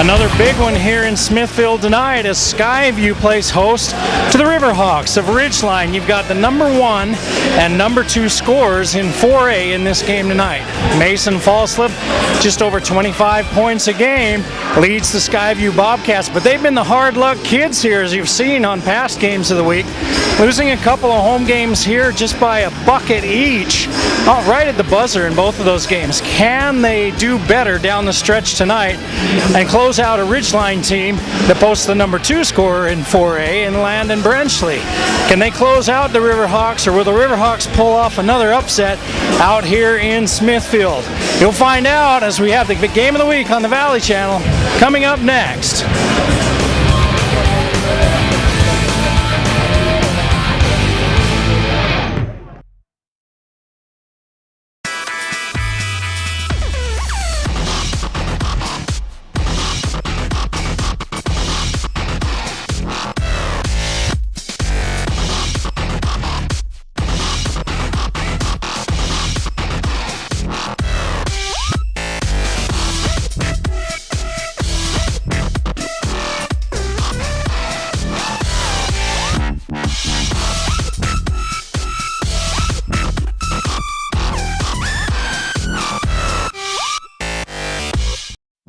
Another big one here in Smithfield tonight as Skyview plays host to the Riverhawks of Ridgeline. You've got the number 1 and number 2 scorers in 4A in this game tonight. Mason Falslev, just over 25 points a game, leads the Skyview Bobcats, but they've been the hard luck kids here, as you've seen on past games of the week, losing a couple of home games here just by a bucket each, right at the buzzer in both of those games. Can they do better down the stretch tonight and close out a Ridgeline team that posts the number 2 scorer in 4A in Landon Brenchley? Can they close out the Riverhawks, or will the Riverhawks pull off another upset out here in Smithfield? You'll find out as we have the game of the week on the Valley Channel coming up next.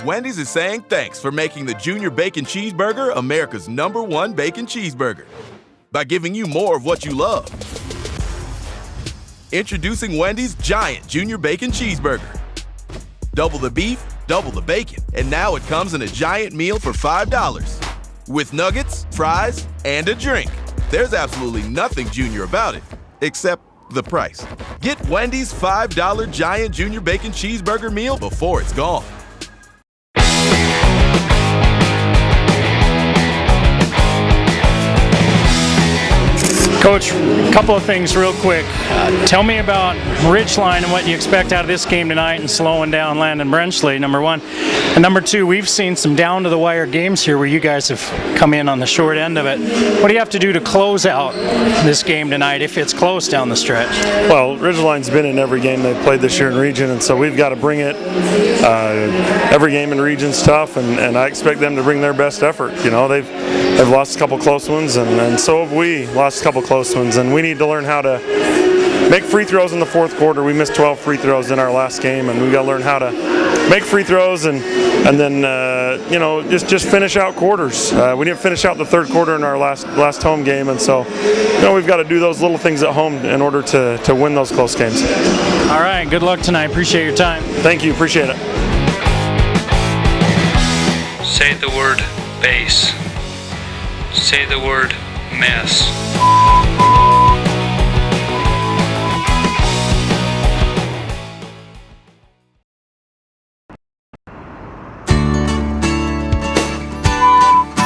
Wendy's is saying thanks for making the Junior Bacon Cheeseburger America's #1 bacon cheeseburger by giving you more of what you love. Introducing Wendy's Giant Junior Bacon Cheeseburger. Double the beef, double the bacon, and now it comes in a giant meal for $5 with nuggets, fries, and a drink. There's absolutely nothing junior about it, except the price. Get Wendy's $5 Giant Junior Bacon Cheeseburger meal before it's gone. Coach, a couple of things real quick. Tell me about Ridgeline and what you expect out of this game tonight and slowing down Landon Brenchley, number 1. And number 2, we've seen some down-to-the-wire games here where you guys have come in on the short end of it. What do you have to do to close out this game tonight if it's close down the stretch? Well, Ridgeline's been in every game they've played this year in region, and so we've got to bring it. Every game in region's tough, and I expect them to bring their best effort. You know, they've lost a couple close ones, and so have we lost a couple close ones, and we need to learn how to make free throws in the fourth quarter. We missed 12 free throws in our last game, and we've got to learn how to make free throws and then you know, just finish out quarters. We didn't finish out the third quarter in our last home game, and so you know, we've got to do those little things at home in order to win those close games. All right, good luck tonight. Appreciate your time. Thank you, appreciate it. Say the word base. Say the word mess.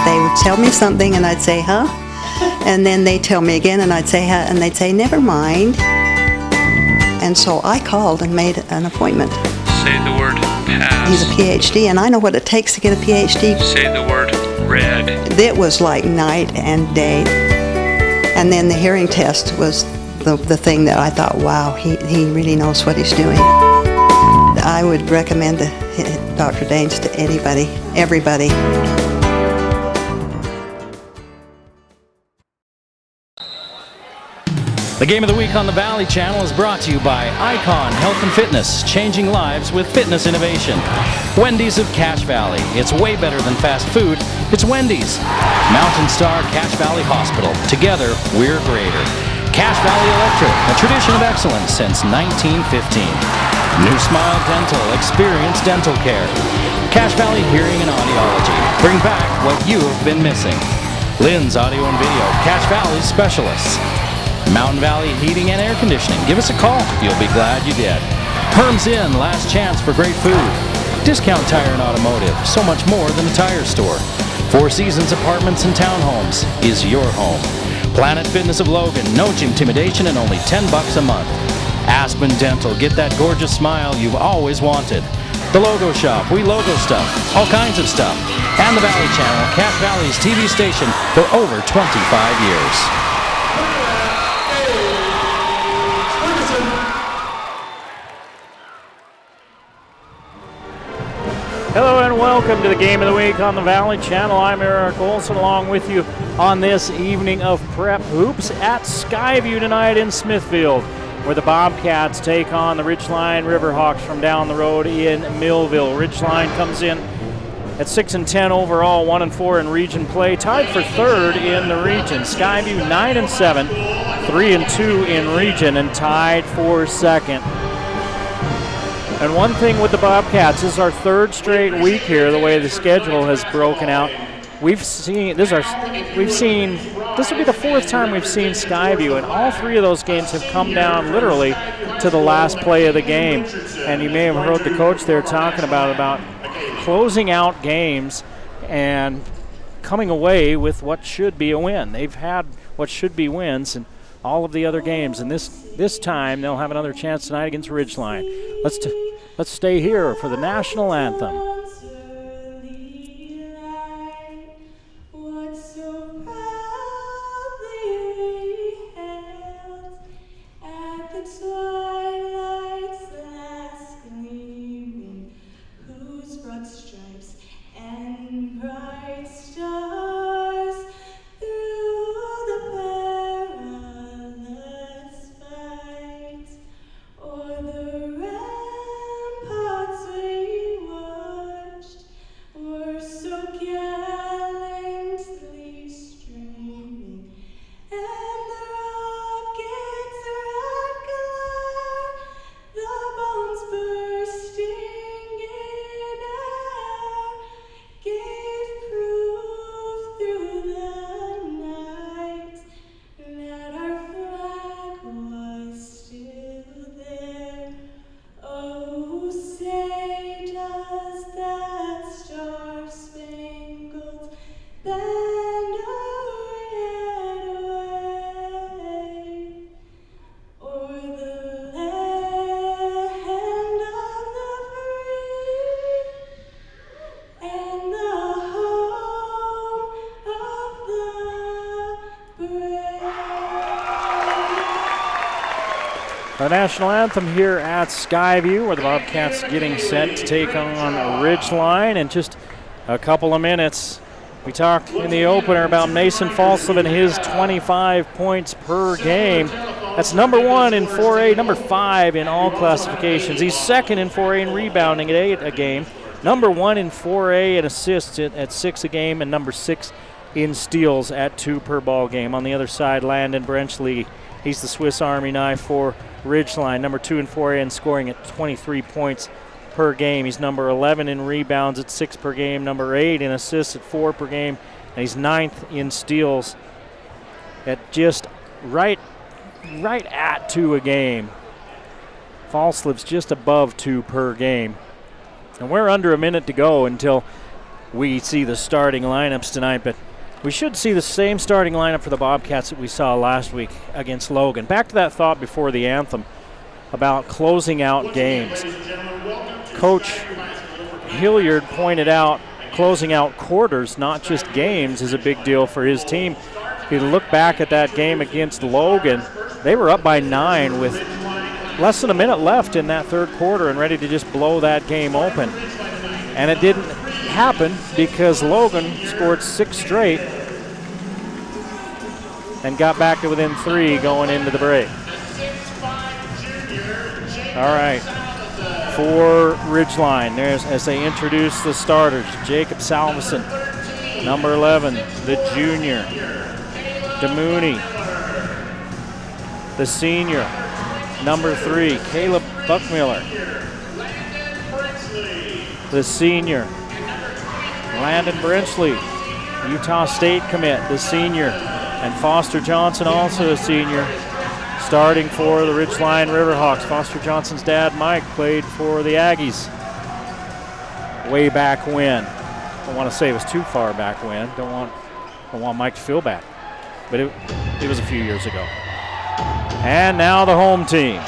They would tell me something and I'd say, huh? And then they'd tell me again and I'd say, huh? And they'd say, never mind. And so I called and made an appointment. Say the word pass. He's a PhD, and I know what it takes to get a PhD. Say the word red. It was like night and day. And then the hearing test was the thing that I thought, wow, he really knows what he's doing. I would recommend Dr. Daines to anybody, everybody. The Game of the Week on the Valley Channel is brought to you by Icon Health and Fitness, changing lives with fitness innovation. Wendy's of Cache Valley. It's way better than fast food. It's Wendy's. Mountain Star Cache Valley Hospital. Together, we're greater. Cache Valley Electric, a tradition of excellence since 1915. New Smile Dental, experience dental care. Cache Valley Hearing and Audiology. Bring back what you have been missing. Lynn's Audio and Video, Cache Valley Specialists. Mountain Valley Heating and Air Conditioning. Give us a call. You'll be glad you did. Herm's Inn, last chance for great food. Discount Tire and Automotive, so much more than a tire store. Four Seasons Apartments and Townhomes is your home. Planet Fitness of Logan, no intimidation and only $10 a month. Aspen Dental, get that gorgeous smile you've always wanted. The Logo Shop, we logo stuff, all kinds of stuff. And the Valley Channel, Cache Valley's TV station for over 25 years. Hello and welcome to the Game of the Week on the Valley Channel. I'm Eric Olson along with you on this evening of prep hoops at Skyview tonight in Smithfield, where the Bobcats take on the Ridgeline Riverhawks from down the road in Millville. Ridgeline comes in at 6-10 overall, 1-4 in region play, tied for third in the region. Skyview 9-7, 3-2 in region, and tied for second. And one thing with the Bobcats, this is our third straight week here, the way the schedule has broken out. This will be the fourth time we've seen Skyview, and all three of those games have come down literally to the last play of the game. And you may have heard the coach there talking about closing out games and coming away with what should be a win. They've had what should be wins in all of the other games, and this time they'll have another chance tonight against Ridgeline. Let's stay here for the national anthem. Our national anthem here at Skyview, where the Bobcats getting set to take on Ridgeline in just a couple of minutes. We talked in the opener about Mason Falslev and his 25 points per game. That's number 1 in 4A, number 5 in all classifications. He's second in 4A in rebounding at 8 a game, number 1 in 4A in assists at 6 a game, and number 6 in steals at 2 per ball game. On the other side, Landon Brenchley, he's the Swiss Army knife for Ridgeline, number 2 in 4A in scoring at 23 points per game. He's number 11 in rebounds at 6 per game, number 8 in assists at 4 per game, and he's 9th in steals at just right at 2 a game. Falslev's just above 2 per game. And we're under a minute to go until we see the starting lineups tonight, but we should see the same starting lineup for the Bobcats that we saw last week against Logan. Back to that thought before the anthem about closing out games. Coach Hilliard pointed out closing out quarters, not just games, is a big deal for his team. If you look back at that game against Logan, they were up by 9 with less than a minute left in that third quarter and ready to just blow that game open. And it didn't happen because Logan scored 6 straight and got back to within 3 going into the break. All right, for Ridgeline, there's as they introduce the starters, Jacob Salveson, number 11, the junior, DeMooney, the senior, number 3, Caleb Buckmiller, the senior, Landon Brenchley, Utah State commit, the senior, and Foster Johnson, also a senior, starting for the Ridgeline Riverhawks. Foster Johnson's dad, Mike, played for the Aggies way back when. Don't want to say it was too far back when. Don't want Mike to feel bad, but it was a few years ago. And now the home team.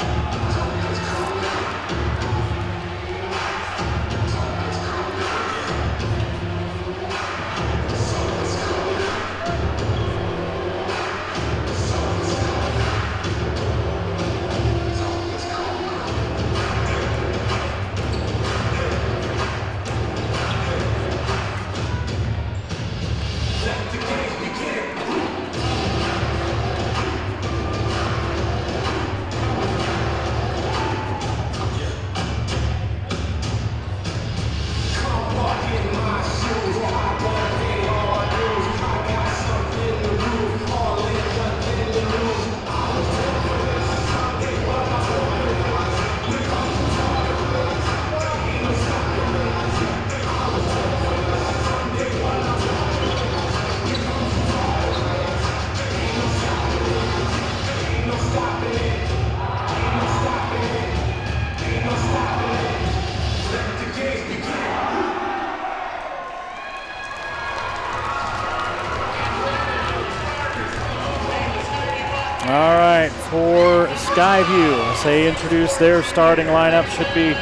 they introduce their starting lineup, should be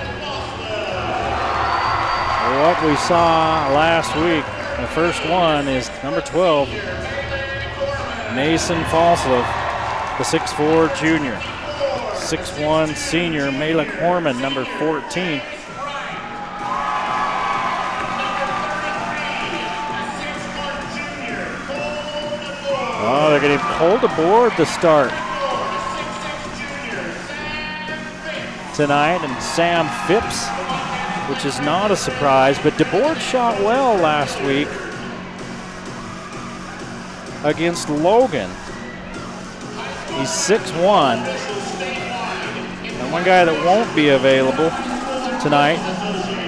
what we saw last week. The first one is number 12, Mason Falslev, the 6'4 junior. 6'1 senior, Malik Horman, number 14. Oh, they're getting pulled aboard to start tonight, and Sam Phipps, which is not a surprise, but DeBoard shot well last week against Logan. He's 6'1", and one guy that won't be available tonight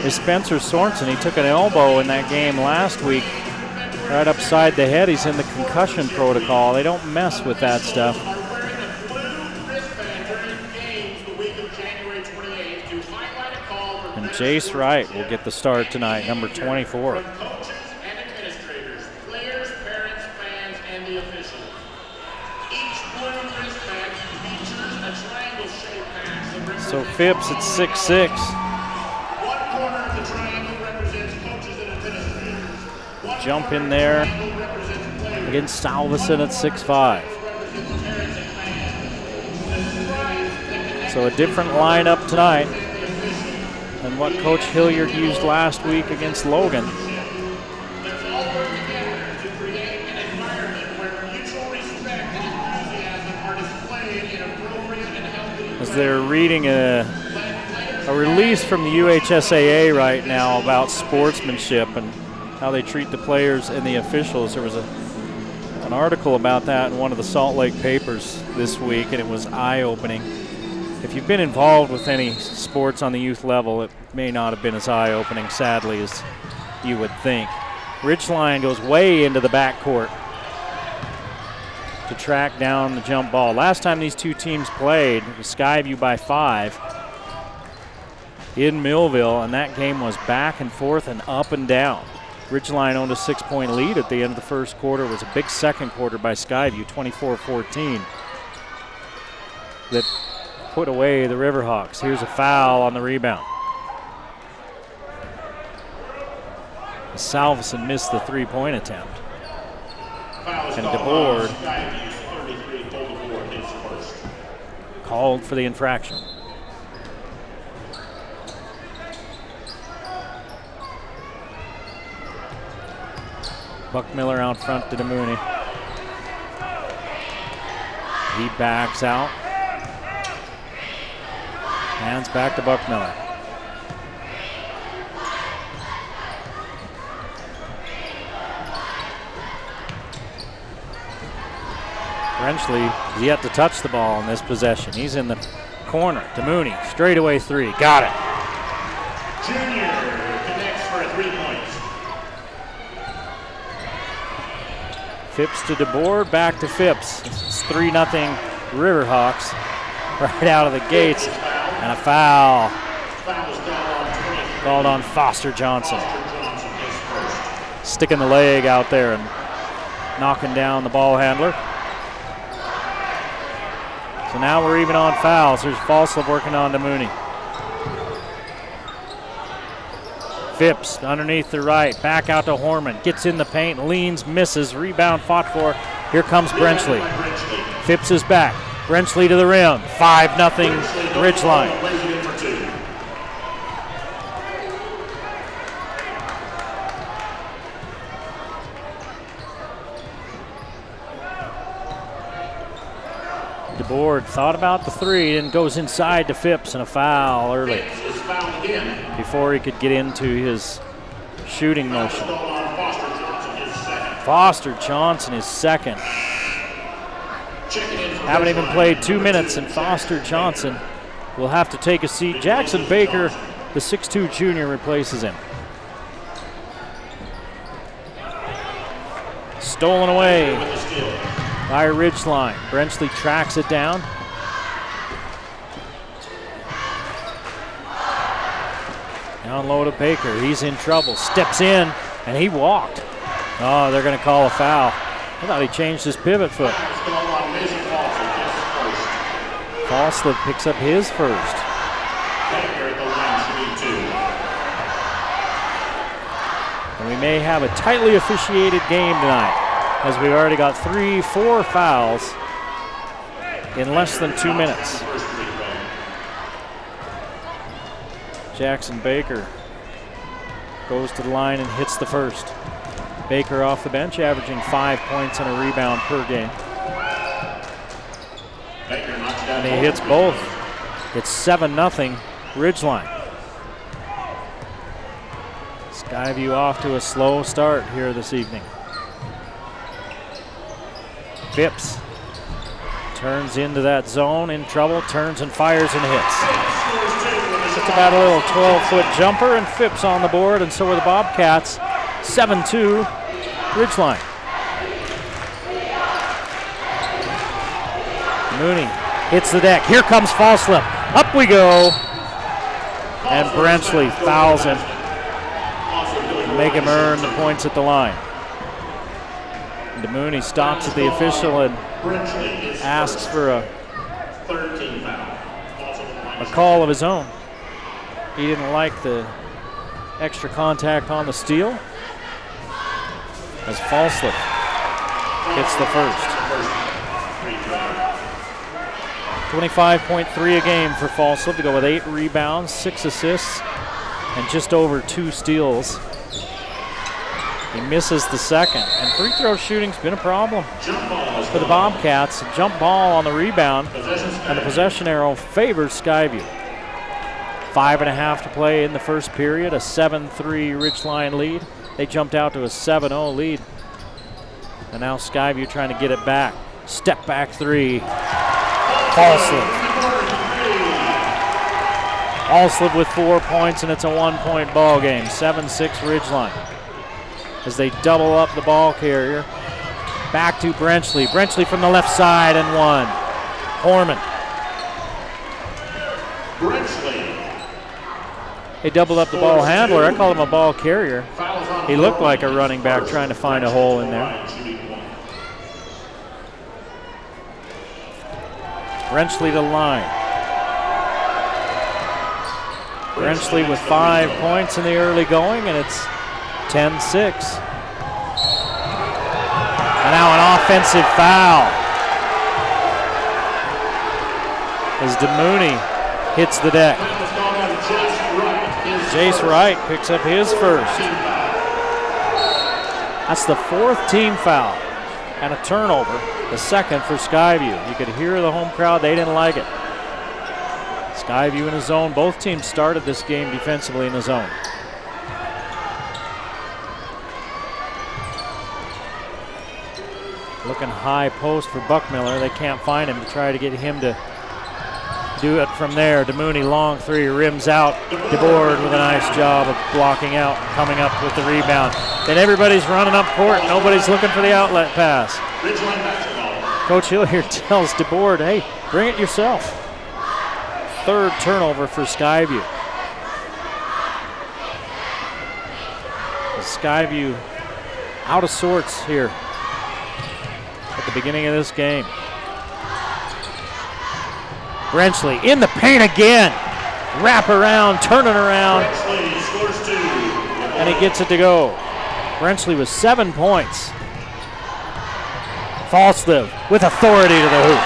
is Spencer Sorensen. He took an elbow in that game last week, right upside the head. He's in the concussion protocol. They don't mess with that stuff. And Jace Wright will get the start tonight, number 24. So Phipps at 6'6". Jump in there against Salveson at 6'5". So a different lineup tonight than what Coach Hilliard used last week against Logan. As they're reading a release from the UHSAA right now about sportsmanship and how they treat the players and the officials. There was an article about that in one of the Salt Lake papers this week, and it was eye-opening. If you've been involved with any sports on the youth level, it may not have been as eye-opening, sadly, as you would think. Ridgeline goes way into the backcourt to track down the jump ball. Last time these two teams played, it was Skyview by 5 in Millville, and that game was back and forth and up and down. Ridgeline owned a 6-point lead at the end of the first quarter. It was a big second quarter by Skyview, 24-14, that put away the Riverhawks. Here's a foul on the rebound. Salveson missed the three-point attempt. And DeBoard called for the infraction. Buck Miller out front to DeMooney. He backs out. Hands back to Buck Miller. Brenchley has yet to touch the ball in this possession. He's in the corner. DeMooney, straightaway three. Got it. Junior connects for 3 points. Phipps to DeBoard, back to Phipps. It's 3-0 Riverhawks right out of the gates. And a foul called on Foster Johnson. Sticking the leg out there and knocking down the ball handler. So now we're even on fouls. There's Falslev working on DeMooney. Phipps underneath the right, back out to Horman. Gets in the paint, leans, misses, rebound fought for. Here comes Brenchley. Phipps is back. Brenchley to the rim. 5-0 Ridgeline. DeBoard thought about the three and goes inside to Phipps, and a foul early before he could get into his shooting motion. Foster Johnson is second. Haven't even played 2 minutes, and Foster Johnson will have to take a seat. Jackson Baker, the 6'2 junior, replaces him. Stolen away by Ridgeline. Brenchley tracks it down. Down low to Baker. He's in trouble. Steps in, and he walked. Oh, they're going to call a foul. I thought he changed his pivot foot. Falslev picks up his first. Baker at the line, shooting 2. And we may have a tightly officiated game tonight, as we've already got 3-4 fouls in less than 2 minutes. Jackson Baker goes to the line and hits the first. Baker off the bench, averaging 5 points and a rebound per game. And he hits both. It's 7-0 Ridgeline. Skyview off to a slow start here this evening. Phipps turns into that zone, in trouble, turns and fires and hits. It's about a little 12-foot jumper, and Phipps on the board, and so are the Bobcats. 7-2 Ridgeline. Mooney hits the deck. Here comes Falslev. Up we go. And Brenchley fouls him. Make him earn the points at the line. DeMooney stops at the official and asks for a call of his own. He didn't like the extra contact on the steal, as Falslev hits the first. 25.3 a game for Falslev to go with 8 rebounds, 6 assists, and just over 2 steals. He misses the second, and free throw shooting's been a problem for the Bobcats. A jump ball on the rebound, and the possession arrow favors Skyview. 5.5 to play in the first period, a 7-3 Ridgeline lead. They jumped out to a 7-0 lead. And now Skyview trying to get it back. Step back three. Falslev. Falslev with 4 points, and it's a 1-point ball game. 7-6 Ridgeline. As they double up the ball carrier. Back to Brenchley. Brenchley from the left side and one. Horman. They doubled up the ball handler. I call him a ball carrier. He looked like a running back trying to find a hole in there. Brenchley to the line. Brenchley with 5 points in the early going, and it's 10-6. And now an offensive foul as DeMooney hits the deck. Jace Wright picks up his first. That's the 4th team foul and a turnover, the second for Skyview. You could hear the home crowd, they didn't like it. Skyview in a zone. Both teams started this game defensively in a zone. Looking high post for Buckmiller. They can't find him to try to get him to do it from there. DeMooney, long three, rims out. DeBoard with a nice job of blocking out and coming up with the rebound. Then everybody's running up court. Nobody's looking for the outlet pass. Coach Hill here tells DeBoard, hey, bring it yourself. 3rd turnover for Skyview. Skyview out of sorts here at the beginning of this game. Brenchley in the paint again. Wrap around, turn it around, and he gets it to go. Brenchley with 7 points. Falslev with authority to the hoop.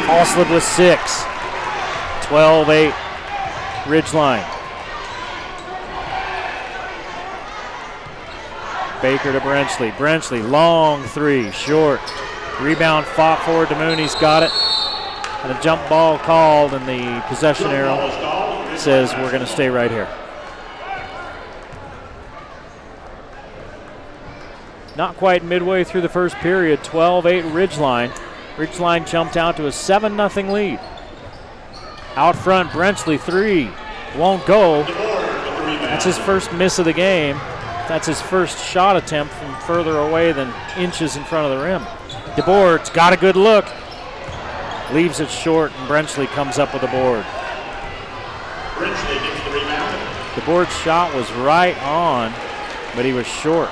Falslev with 6. 12-8 Ridgeline. Baker to Brenchley. Brenchley, long three, short. Rebound fought for. DeMooney's got it. And a jump ball called, and the possession arrow says we're going to stay right here. Not quite midway through the first period, 12-8 Ridgeline. Ridgeline jumped out to a 7-0 lead. Out front, Brenchley, three. Won't go. That's his first miss of the game. That's his first shot attempt from further away than inches in front of the rim. DeBoard's got a good look. Leaves it short, and Brenchley comes up with the board. Brenchley gets the rebound. DeBoard's shot was right on, but he was short.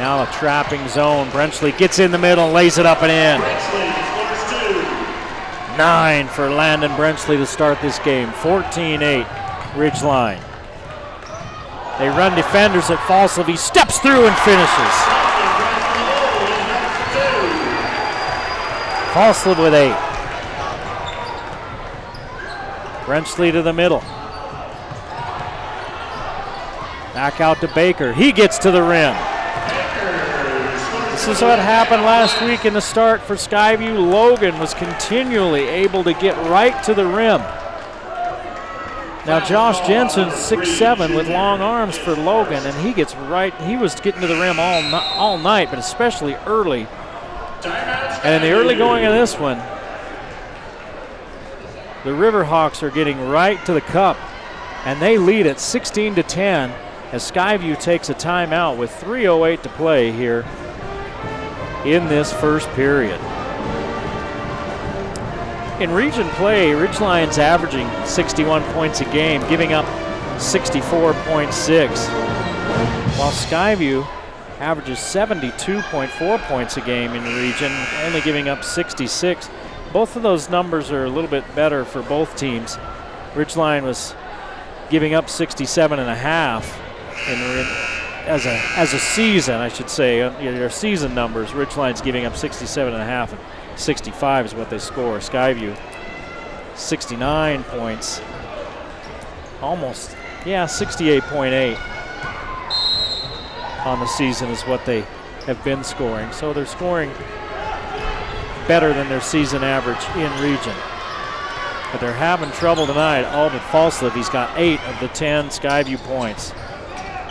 Now a trapping zone. Brenchley gets in the middle and lays it up and in. 9 for Landon Brenchley to start this game. 14-8, Ridgeline. They run defenders at Falslev. He steps through and finishes. Falslev with 8. Brenchley to the middle. Back out to Baker. He gets to the rim. This is what happened last week in the start for Skyview. Logan was continually able to get right to the rim. Now Josh Jensen, 6'7", with long arms for Logan, and he gets right. He was getting to the rim all night, but especially early. And in the early going of this one, the Riverhawks are getting right to the cup, and they lead at 16-10 as Skyview takes a timeout with 3:08 to play here in this first period. In region play, Ridgeline's averaging 61 points a game, giving up 64.6, while Skyview averages 72.4 points a game in region, only giving up 66. Both of those numbers are a little bit better for both teams. Ridgeline was giving up 67.5 as a season, I should say. Your season numbers, Ridgeline's giving up 67.5, and 65 is what they score. Skyview, 69 points, almost, 68.8 on the season is what they have been scoring. So they're scoring better than their season average in region. But they're having trouble tonight. All but Falslev, he's got 8 of the 10 Skyview points.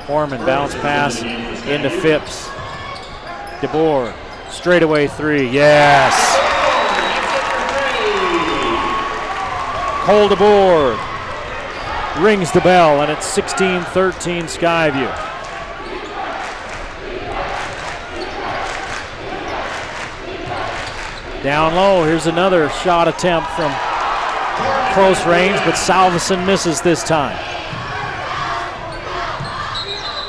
Horman bounce pass into Phipps. DeBoer, straightaway 3, yes. Cole DeBoer rings the bell, and it's 16-13 Skyview. Down low, here's another shot attempt from close range, but Salveson misses this time.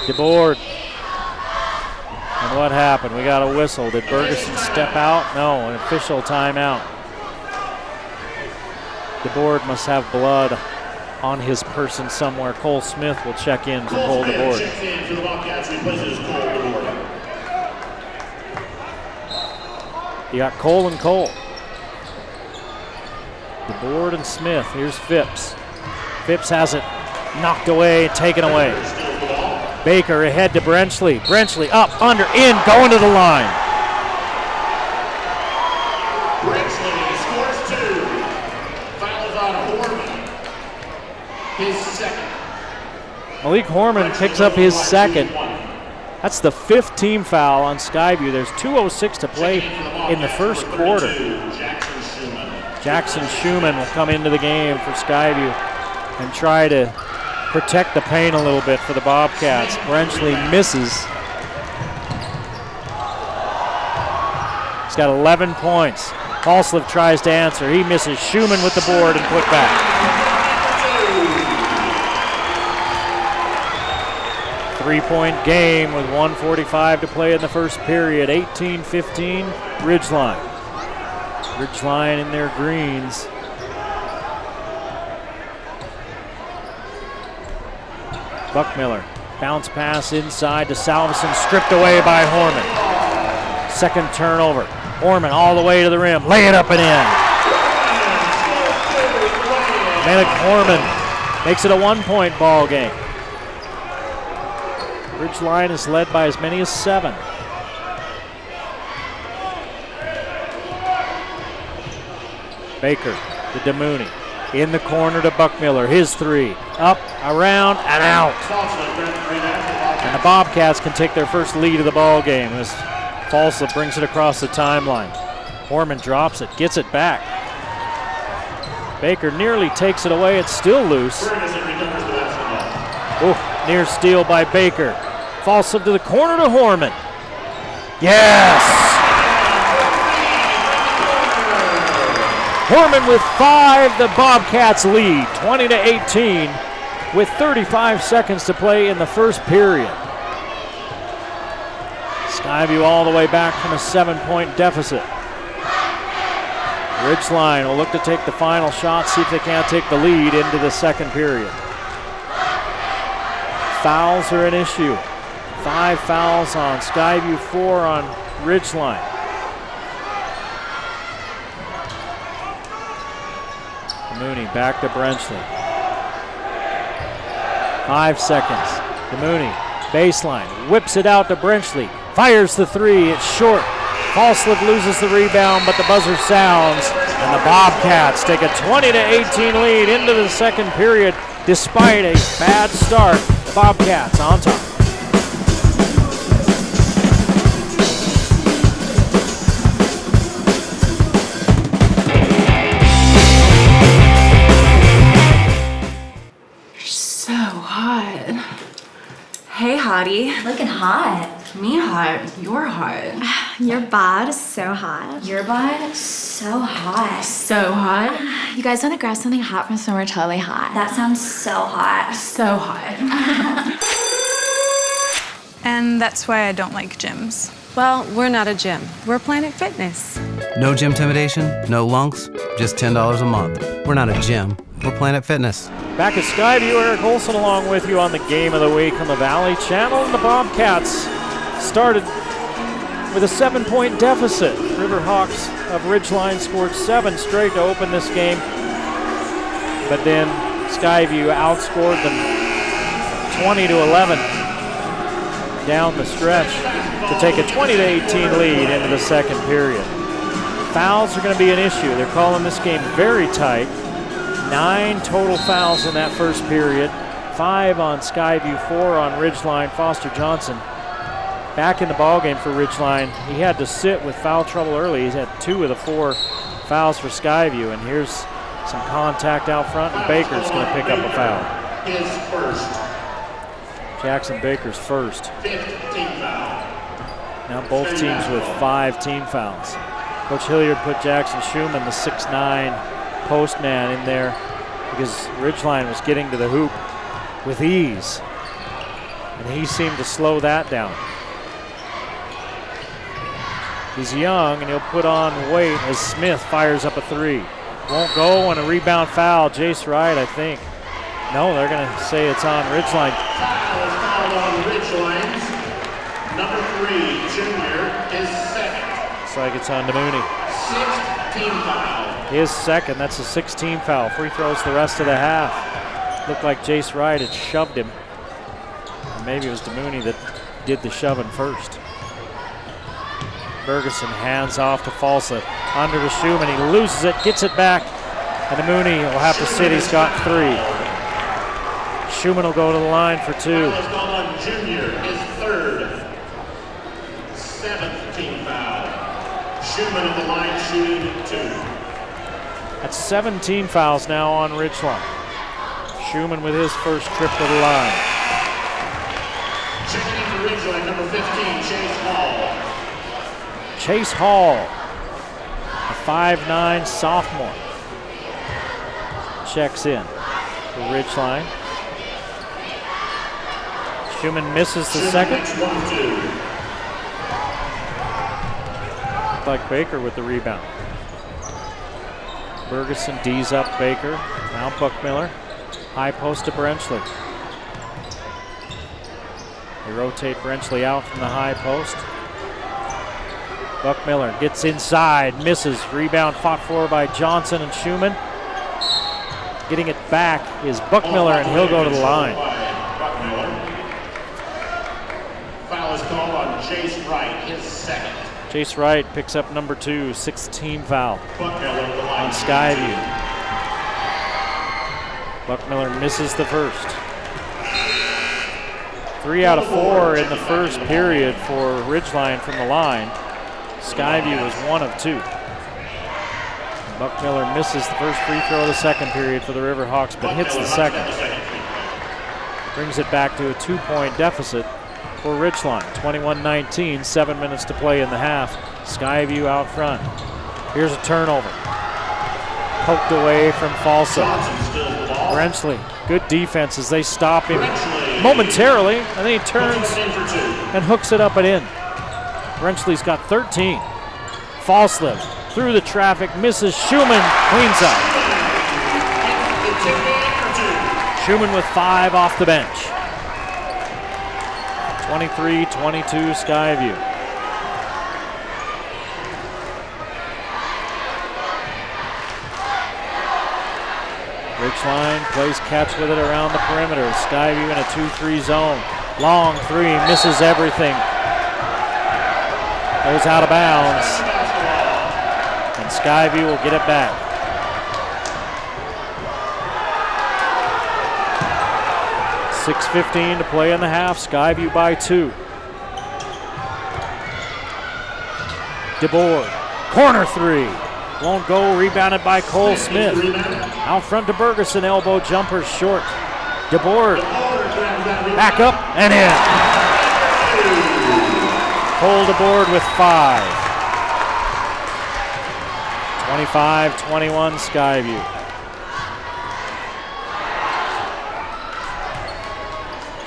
DeBoer, and what happened? We got a whistle. Did Bergeson step out? No, an official timeout. DeBoer must have blood on his person somewhere. Cole Smith will check in for Cole DeBoer. You got Cole and Cole. DeBoer and Smith. Here's Phipps. Phipps has it knocked away, taken away. Baker ahead to Brenchley. Brenchley up, under, in, going to the line. Ridgeline scores 2. Fouls on Horman. His second. Malik Horman picks up his second. That's the 5th team foul on Skyview. There's 2:06 to play in the first quarter. Jackson Schumann will come into the game for Skyview and try to protect the paint a little bit for the Bobcats. Brenchley misses. He's got 11 points. Falslev tries to answer. He misses. Schumann with the board and put back. 3-point game with 1:45 to play in the first period. 18-15 Ridgeline. Ridgeline in their greens. Buckmiller, bounce pass inside to Salveson, stripped away by Horman. Second turnover. Horman all the way to the rim, lay it up and in. Malik Horman makes it a 1-point ball game. Ridgeline is led by as many as 7. Baker to DeMooney. In the corner to Buckmiller. His 3. Up, around, and out. And the Bobcats can take their first lead of the ball game as Falslev brings it across the timeline. Horman drops it, gets it back. Baker nearly takes it away. It's still loose. Oh, near steal by Baker. Falslev to the corner to Horman. Yes! Horman with 5, the Bobcats lead, 20-18, with 35 seconds to play in the first period. Skyview all the way back from a 7-point deficit. Ridgeline will look to take the final shot, see if they can't take the lead into the second period. Fouls are an issue. 5 fouls on Skyview, 4 on Ridgeline. Mooney back to Brenchley. 5 seconds. DeMooney, baseline, whips it out to Brenchley. Fires the 3, it's short. Falslev loses the rebound, but the buzzer sounds, and the Bobcats take a 20-18 lead into the second period despite a bad start. The Bobcats on top. So hot. Hey, hottie. Looking hot. Me hot. You're hot. Your bod is so hot. Your butt? So hot. So hot. You guys want to grab something hot from somewhere totally hot? That sounds so hot. So hot. And that's why I don't like gyms. Well, we're not a gym. We're Planet Fitness. No gym intimidation, no lunks, just $10 a month. We're not a gym. We're Planet Fitness. Back at Skyview, Eric Olson along with you on the Game of the Week on the Valley Channel. And the Bobcats started with a 7-point deficit. Riverhawks of Ridgeline scored 7 straight to open this game. But then Skyview outscored them 20-11 down the stretch to take a 20-18 lead into the second period. Fouls are going to be an issue. They're calling this game very tight. 9 total fouls in that first period. 5 on Skyview, 4 on Ridgeline. Foster Johnson back in the ballgame for Ridgeline. He had to sit with foul trouble early. He's had 2 of the 4 fouls for Skyview, and here's some contact out front, and Baker's going to pick up a foul. His first. Jackson Baker's first. 5th team foul. Now both teams with 5 team fouls. Coach Hilliard put Jackson Schumann, the 6'9" postman, in there because Ridgeline was getting to the hoop with ease, and he seemed to slow that down. He's young, and he'll put on weight as Smith fires up a 3. Won't go, and a rebound foul. Jace Wright, I think. No, they're going to say it's on Ridgeline. Foul is fouled on Ridgeline's number 3, junior, his second. Looks like it's on DeMooney. 6th team foul. His second, that's a 16 foul. Free throws the rest of the half. Looked like Jace Wright had shoved him. Or maybe it was DeMooney that did the shoving first. Bergeson hands off to Falslev. Under to Schumann, he loses it, gets it back, and DeMooney will have to sit, he's got 3. Schumann will go to the line for 2. Foul is called on junior, his 3rd. 7th team foul. Schumann at the line shooting 2. That's 17 fouls now on Ridgeline. Schumann with his first trip to the line. Checking in for Ridgeline, number 15, Chase Hall. Chase Hall, a 5'9" sophomore, checks in for Ridgeline. Schumann misses the second. Like Baker with the rebound. Bergeson D's up Baker. Now Buckmiller. High post to Brenchley. They rotate Brenchley out from the high post. Buckmiller gets inside, misses. Rebound fought for by Johnson and Schumann. Getting it back is Buckmiller, and he'll go to the line. Foul is called on Jace Wright, his second. Jace Wright picks up number 2, 6th team foul on Skyview. Buckmiller misses the first. 3 out of 4 in the first period for Ridgeline from the line. Skyview was 1 of 2. Buckmiller misses the first free throw of the second period for the Riverhawks, but hits the second. Brings it back to a 2-point deficit for Ridgeline. 21-19, 7 minutes to play in the half. Skyview out front. Here's a turnover. Poked away from Falslev. Brenchley, good defense as they stop him momentarily, and then he turns and hooks it up and in. Brenchley's got 13. Falslev through the traffic, misses. Schumann cleans up. Schumann with 5 off the bench. 23-22 Skyview. Ridgeline plays catch with it around the perimeter. Skyview in a 2-3 zone. Long 3, misses everything. Goes out of bounds. And Skyview will get it back. 6:15 to play in the half. Skyview by 2. DeBoer, corner 3. Won't go, rebounded by Cole Smith. Out front to Bergeson, elbow jumper short. DeBoer, back up and in. Cole DeBoer with 5. 25-21 Skyview.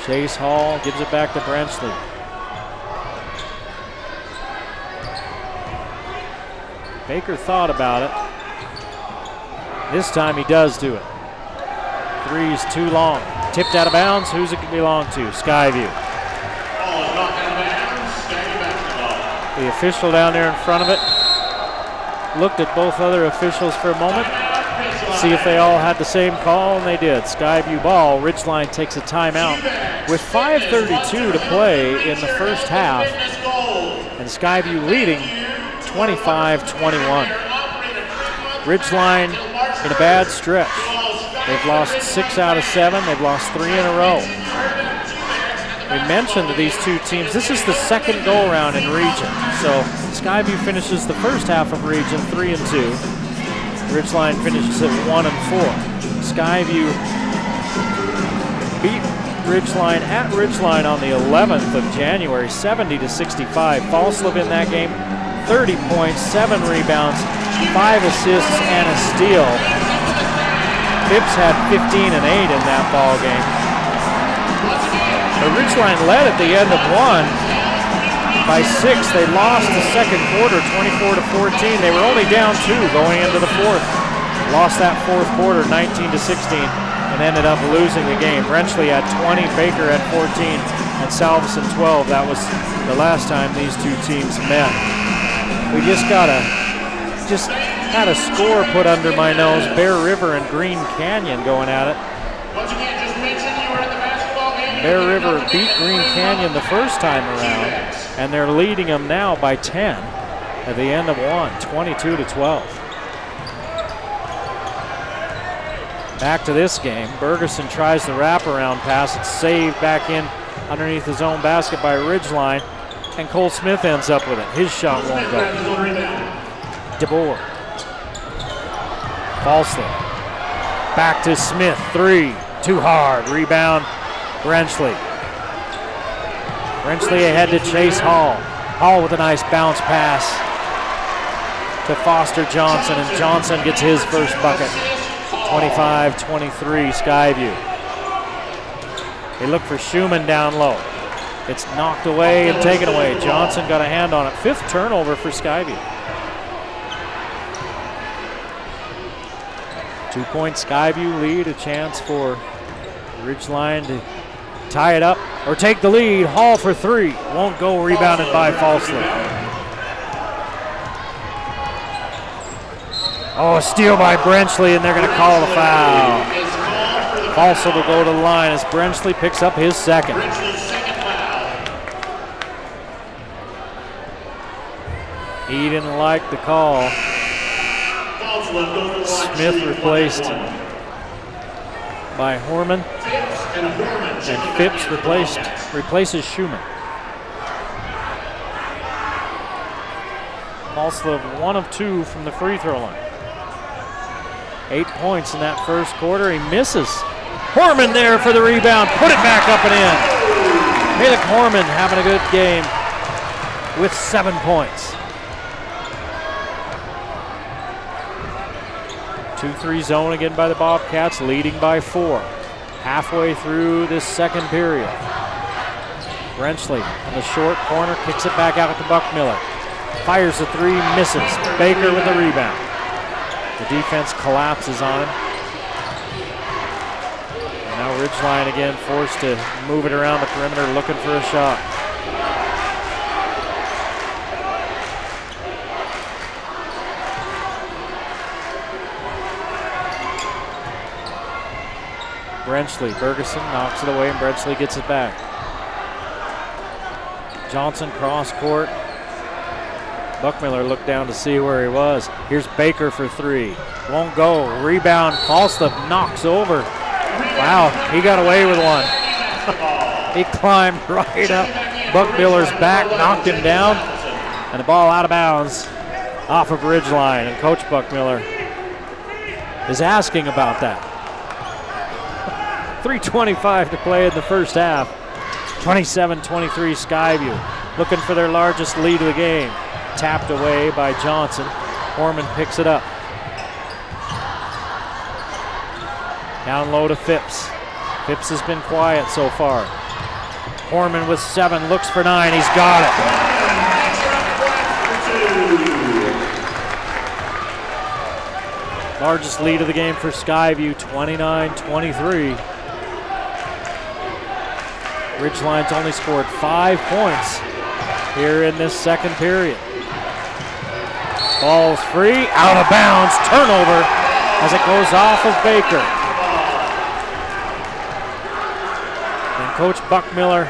Chase Hall gives it back to Brenchley. Baker thought about it. This time he does do it. 3's too long. Tipped out of bounds. Who's it belong to? Skyview. The official down there in front of it looked at both other officials for a moment, see if they all had the same call, and they did. Skyview ball. Ridgeline takes a timeout with 5:32 to play in the first half, and Skyview leading 25-21. Ridgeline in a bad stretch. They've lost 6 out of 7. They've lost 3 in a row. We mentioned that these two teams, this is the second go-around in region. So Skyview finishes the first half of region 3-2. Ridgeline finishes at 1-4. Skyview beat Ridgeline at Ridgeline on the 11th of January, 70-65. Falslev in that game, 30 points, 7 rebounds, 5 assists, and a steal. Phipps had 15 and 8 in that ball game. The Ridgeline led at the end of 1 by 6. They lost the second quarter, 24-14. They were only down 2 going into the fourth. Lost that fourth quarter, 19-16, and ended up losing the game. Brenchley had 20, Baker had 14, and Salveson 12. That was the last time these two teams met. We just had a score put under my nose. Bear River and Green Canyon going at it. Bear River beat Green Canyon the first time around, and they're leading them now by 10 at the end of 1, 22-12. Back to this game. Bergeson tries the wraparound pass. It's saved back in underneath his own basket by Ridgeline, and Cole Smith ends up with it. His shot won't go. DeBoer. Falslev. Back to Smith. 3. Too hard. Rebound. Brenchley. Brenchley ahead to Chase Hall. Hall with a nice bounce pass to Foster Johnson, and Johnson gets his first bucket. 25-23 Skyview. They look for Schumann down low. It's knocked away and taken away. Johnson got a hand on it. 5th turnover for Skyview. 2-point Skyview lead. A chance for Ridgeline to tie it up or take the lead. Hall for 3. Won't go. Rebounded by Falslev. Oh, a steal by Brenchley, and they're going to call the foul. Falslev will go to the line as Brenchley picks up his second. He didn't like the call. Smith replaced by Horman, and Phipps replaces Schumann. Falslev 1 of 2 from the free throw line. 8 points in that first quarter. He misses. Horman there for the rebound. Put it back up and in. Malik Horman having a good game with 7 points. 2-3 zone again by the Bobcats, leading by 4. Halfway through this second period. Brenchley in the short corner, kicks it back out to Buckmiller. Fires the three, misses. Baker with the rebound. The defense collapses on him. And now Ridgeline again forced to move it around the perimeter, looking for a shot. Brenchley, Bergeson knocks it away and Brenchley gets it back. Johnson cross court. Buckmiller looked down to see where he was. Here's Baker for three. Won't go. Rebound. Falslev knocks over. Wow, he got away with one. He climbed right up Buckmiller's back, knocked him down, and the ball out of bounds off of Ridgeline. And Coach Buckmiller is asking about that. 3:25 to play in the first half. 27-23 Skyview. Looking for their largest lead of the game. Tapped away by Johnson. Horman picks it up. Down low to Phipps. Phipps has been quiet so far. Horman with 7, looks for 9. He's got it. Largest lead of the game for Skyview, 29-23. Ridgeline's only scored 5 points here in this second period. Ball's free, out of bounds, turnover as it goes off of Baker. And Coach Buckmiller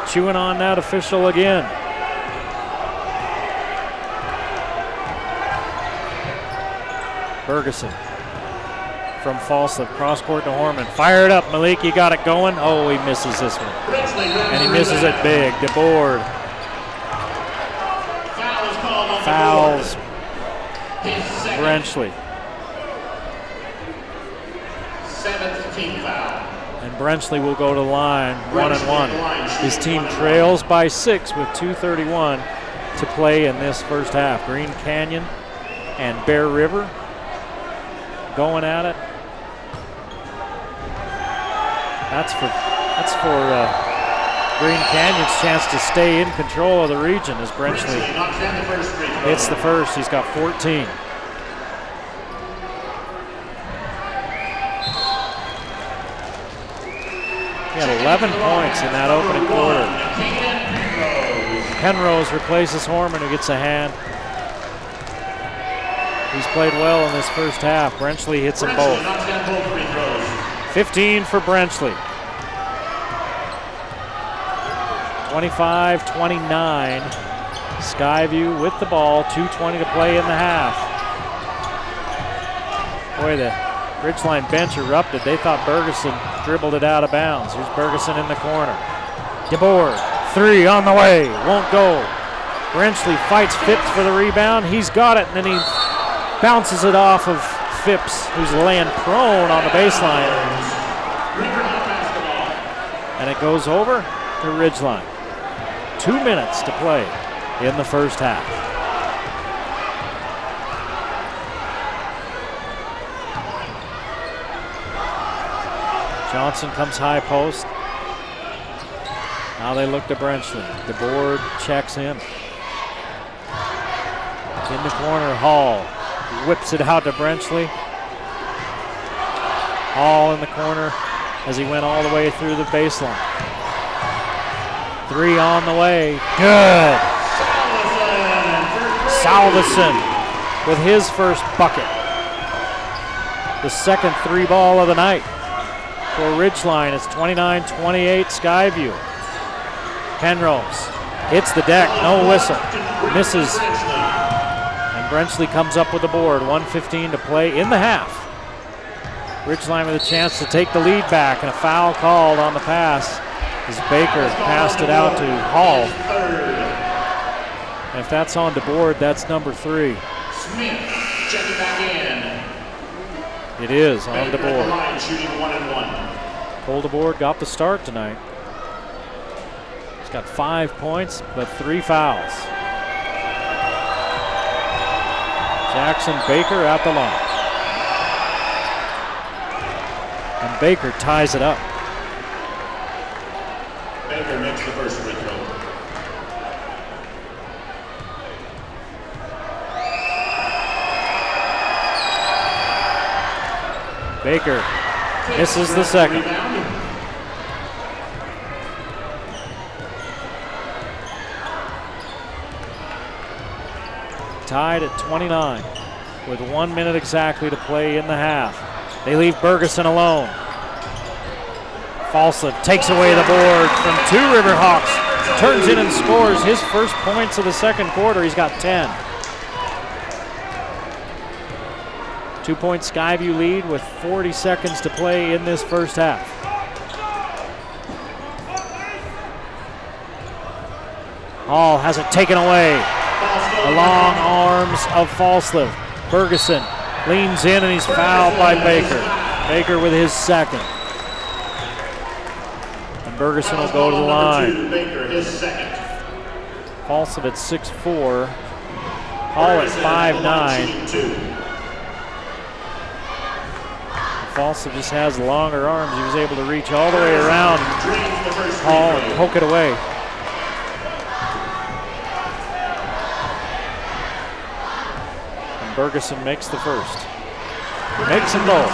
chewing on that official again. Bergeson from Falslev, cross court to Horman. Fire it up, Malik, you got it going. Oh, he misses this one. And he misses it big. DeBoard fouls Brenchley. 7th team foul. And Brenchley will go to the line, 1-1. His team trails by 6 with 2:31 to play in this first half. Green Canyon and Bear River going at it. That's for Green Canyon's chance to stay in control of the region as Brenchley hits the first. He's got 14. He had 11 points in that opening quarter. Penrose replaces Horman, who gets a hand. He's played well in this first half. Brenchley hits them both. 15 for Brenchley. 25-29. Skyview with the ball. 2:20 to play in the half. Boy, the Ridgeline bench erupted. They thought Bergeson dribbled it out of bounds. Here's Bergeson in the corner. DeBoard, 3 on the way. Won't go. Brenchley fights Phipps for the rebound. He's got it, and then he bounces it off of Phipps, who's laying prone on the baseline. And it goes over to Ridgeline. 2 minutes to play in the first half. Johnson comes high post. Now they look to Brenchley. DeBoard checks in. In the corner, Hall whips it out to Brenchley. Hall in the corner as he went all the way through the baseline. 3 on the way. Good. Salveson with his first bucket. The second 3 ball of the night for Ridgeline. It's 29-28 Skyview. Penrose hits the deck, no whistle. Misses. And Brenchley comes up with the board. 1:15 to play in the half. Ridgeline with a chance to take the lead back, and a foul called on the pass as Baker passed it out to Hall. And if that's on DeBoard, that's number 3. Smith checking back in. It is on DeBoard. Line shooting 1-1. Cole DeBoard got the start tonight. He's got 5 points, but 3 fouls. Jackson Baker at the line. And Baker ties it up. Baker the first free throw. Baker misses the second. Tied at 29 with 1 minute exactly to play in the half. They leave Bergeson alone. Falslev takes away the board from 2 Riverhawks. Turns in and scores his first points of the second quarter. He's got 10. 2-point Skyview lead with 40 seconds to play in this first half. Hall has it taken away. The long arms of Falslev. Bergeson leans in and he's fouled by Baker. Baker with his second. And Bergeson will go to the line. Baker, his second. Falslev at 6'4". Hall at 5'9". Falslev just has longer arms. He was able to reach all the way around Hall and poke it away. And Bergeson makes the first. Makes them both.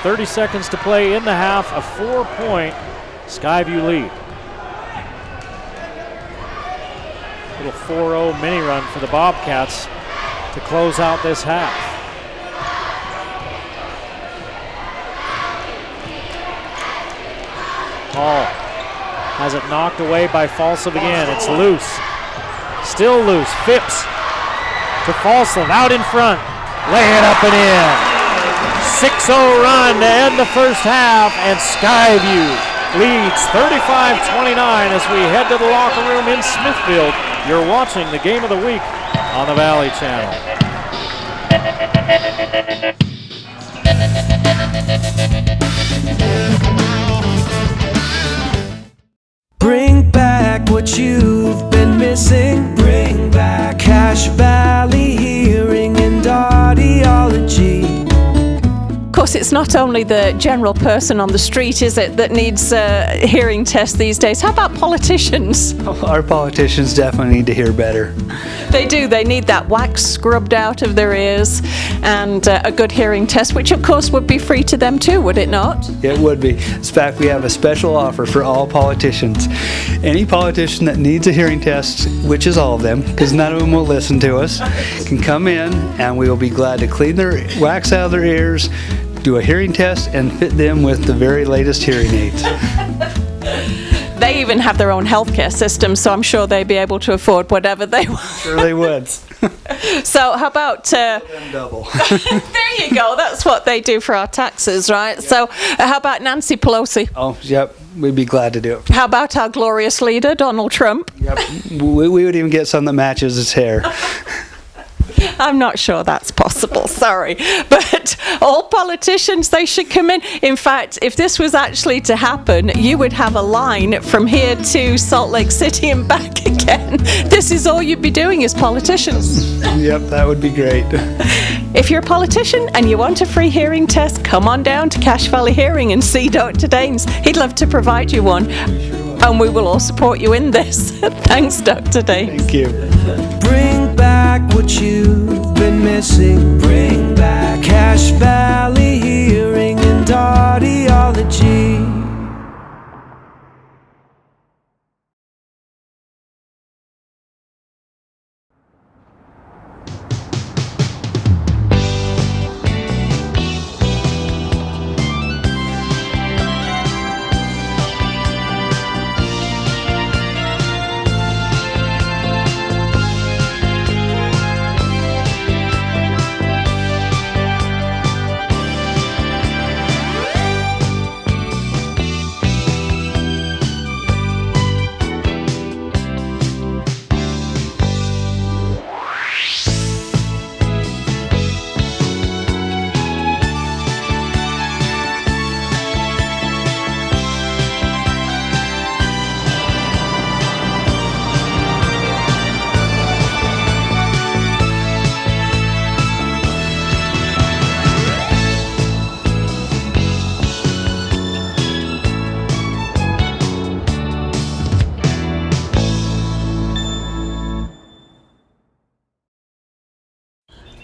30 seconds to play in the half, a 4-point Skyview lead. Little 4-0 mini run for the Bobcats to close out this half. Hall has it knocked away by Falslev again. It's loose. Still loose. Phipps to Falslev out in front. Lay it up and in. 6-0 run to end the first half, and Skyview leads 35-29 as we head to the locker room in Smithfield. You're watching the game of the week on the Valley Channel. Bring back what you've been missing. Bring back Cache Valley Hearing and Audiology. Of course, it's not only the general person on the street, is it, that needs a hearing test these days? How about politicians? Our politicians definitely need to hear better. They do. They need that wax scrubbed out of their ears and a good hearing test, which of course would be free to them too, would it not? It would be. In fact, we have a special offer for all politicians. Any politician that needs a hearing test, which is all of them, because none of them will listen to us, can come in and we will be glad to clean their wax out of their ears, do a hearing test, and fit them with the very latest hearing aids. They even have their own healthcare system, so I'm sure they'd be able to afford whatever they want. Sure they would. So how about... double. There you go. That's what they do for our taxes, right? Yep. So how about Nancy Pelosi? Oh, yep. We'd be glad to do it. How about our glorious leader, Donald Trump? Yep. We would even get some that matches his hair. I'm not sure that's possible, sorry. But all politicians, they should come in. In fact, if this was actually to happen, you would have a line from here to Salt Lake City and back again. This is all you'd be doing as politicians. Yep, that would be great. If you're a politician and you want a free hearing test, come on down to Cache Valley Hearing and see Dr. Daines. He'd love to provide you one. And we will all support you in this. Thanks, Dr. Daines. Thank you. Bring back what you've been missing. Bring back Cache Valley Hearing and Audiology.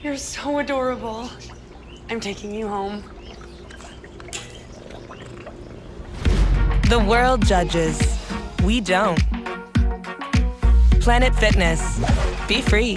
You're so adorable. I'm taking you home. The world judges. We don't. Planet Fitness. Be free.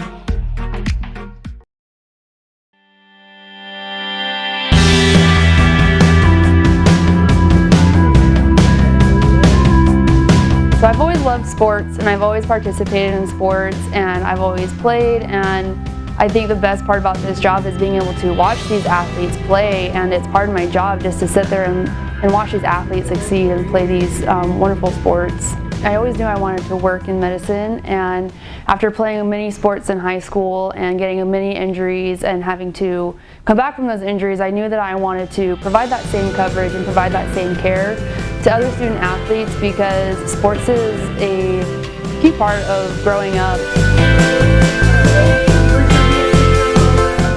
So I've always loved sports, and I've always participated in sports, and I've always played, and I think the best part about this job is being able to watch these athletes play, and it's part of my job just to sit there and watch these athletes succeed and play these wonderful sports. I always knew I wanted to work in medicine, and after playing many sports in high school and getting many injuries and having to come back from those injuries, I knew that I wanted to provide that same coverage and provide that same care to other student athletes, because sports is a key part of growing up.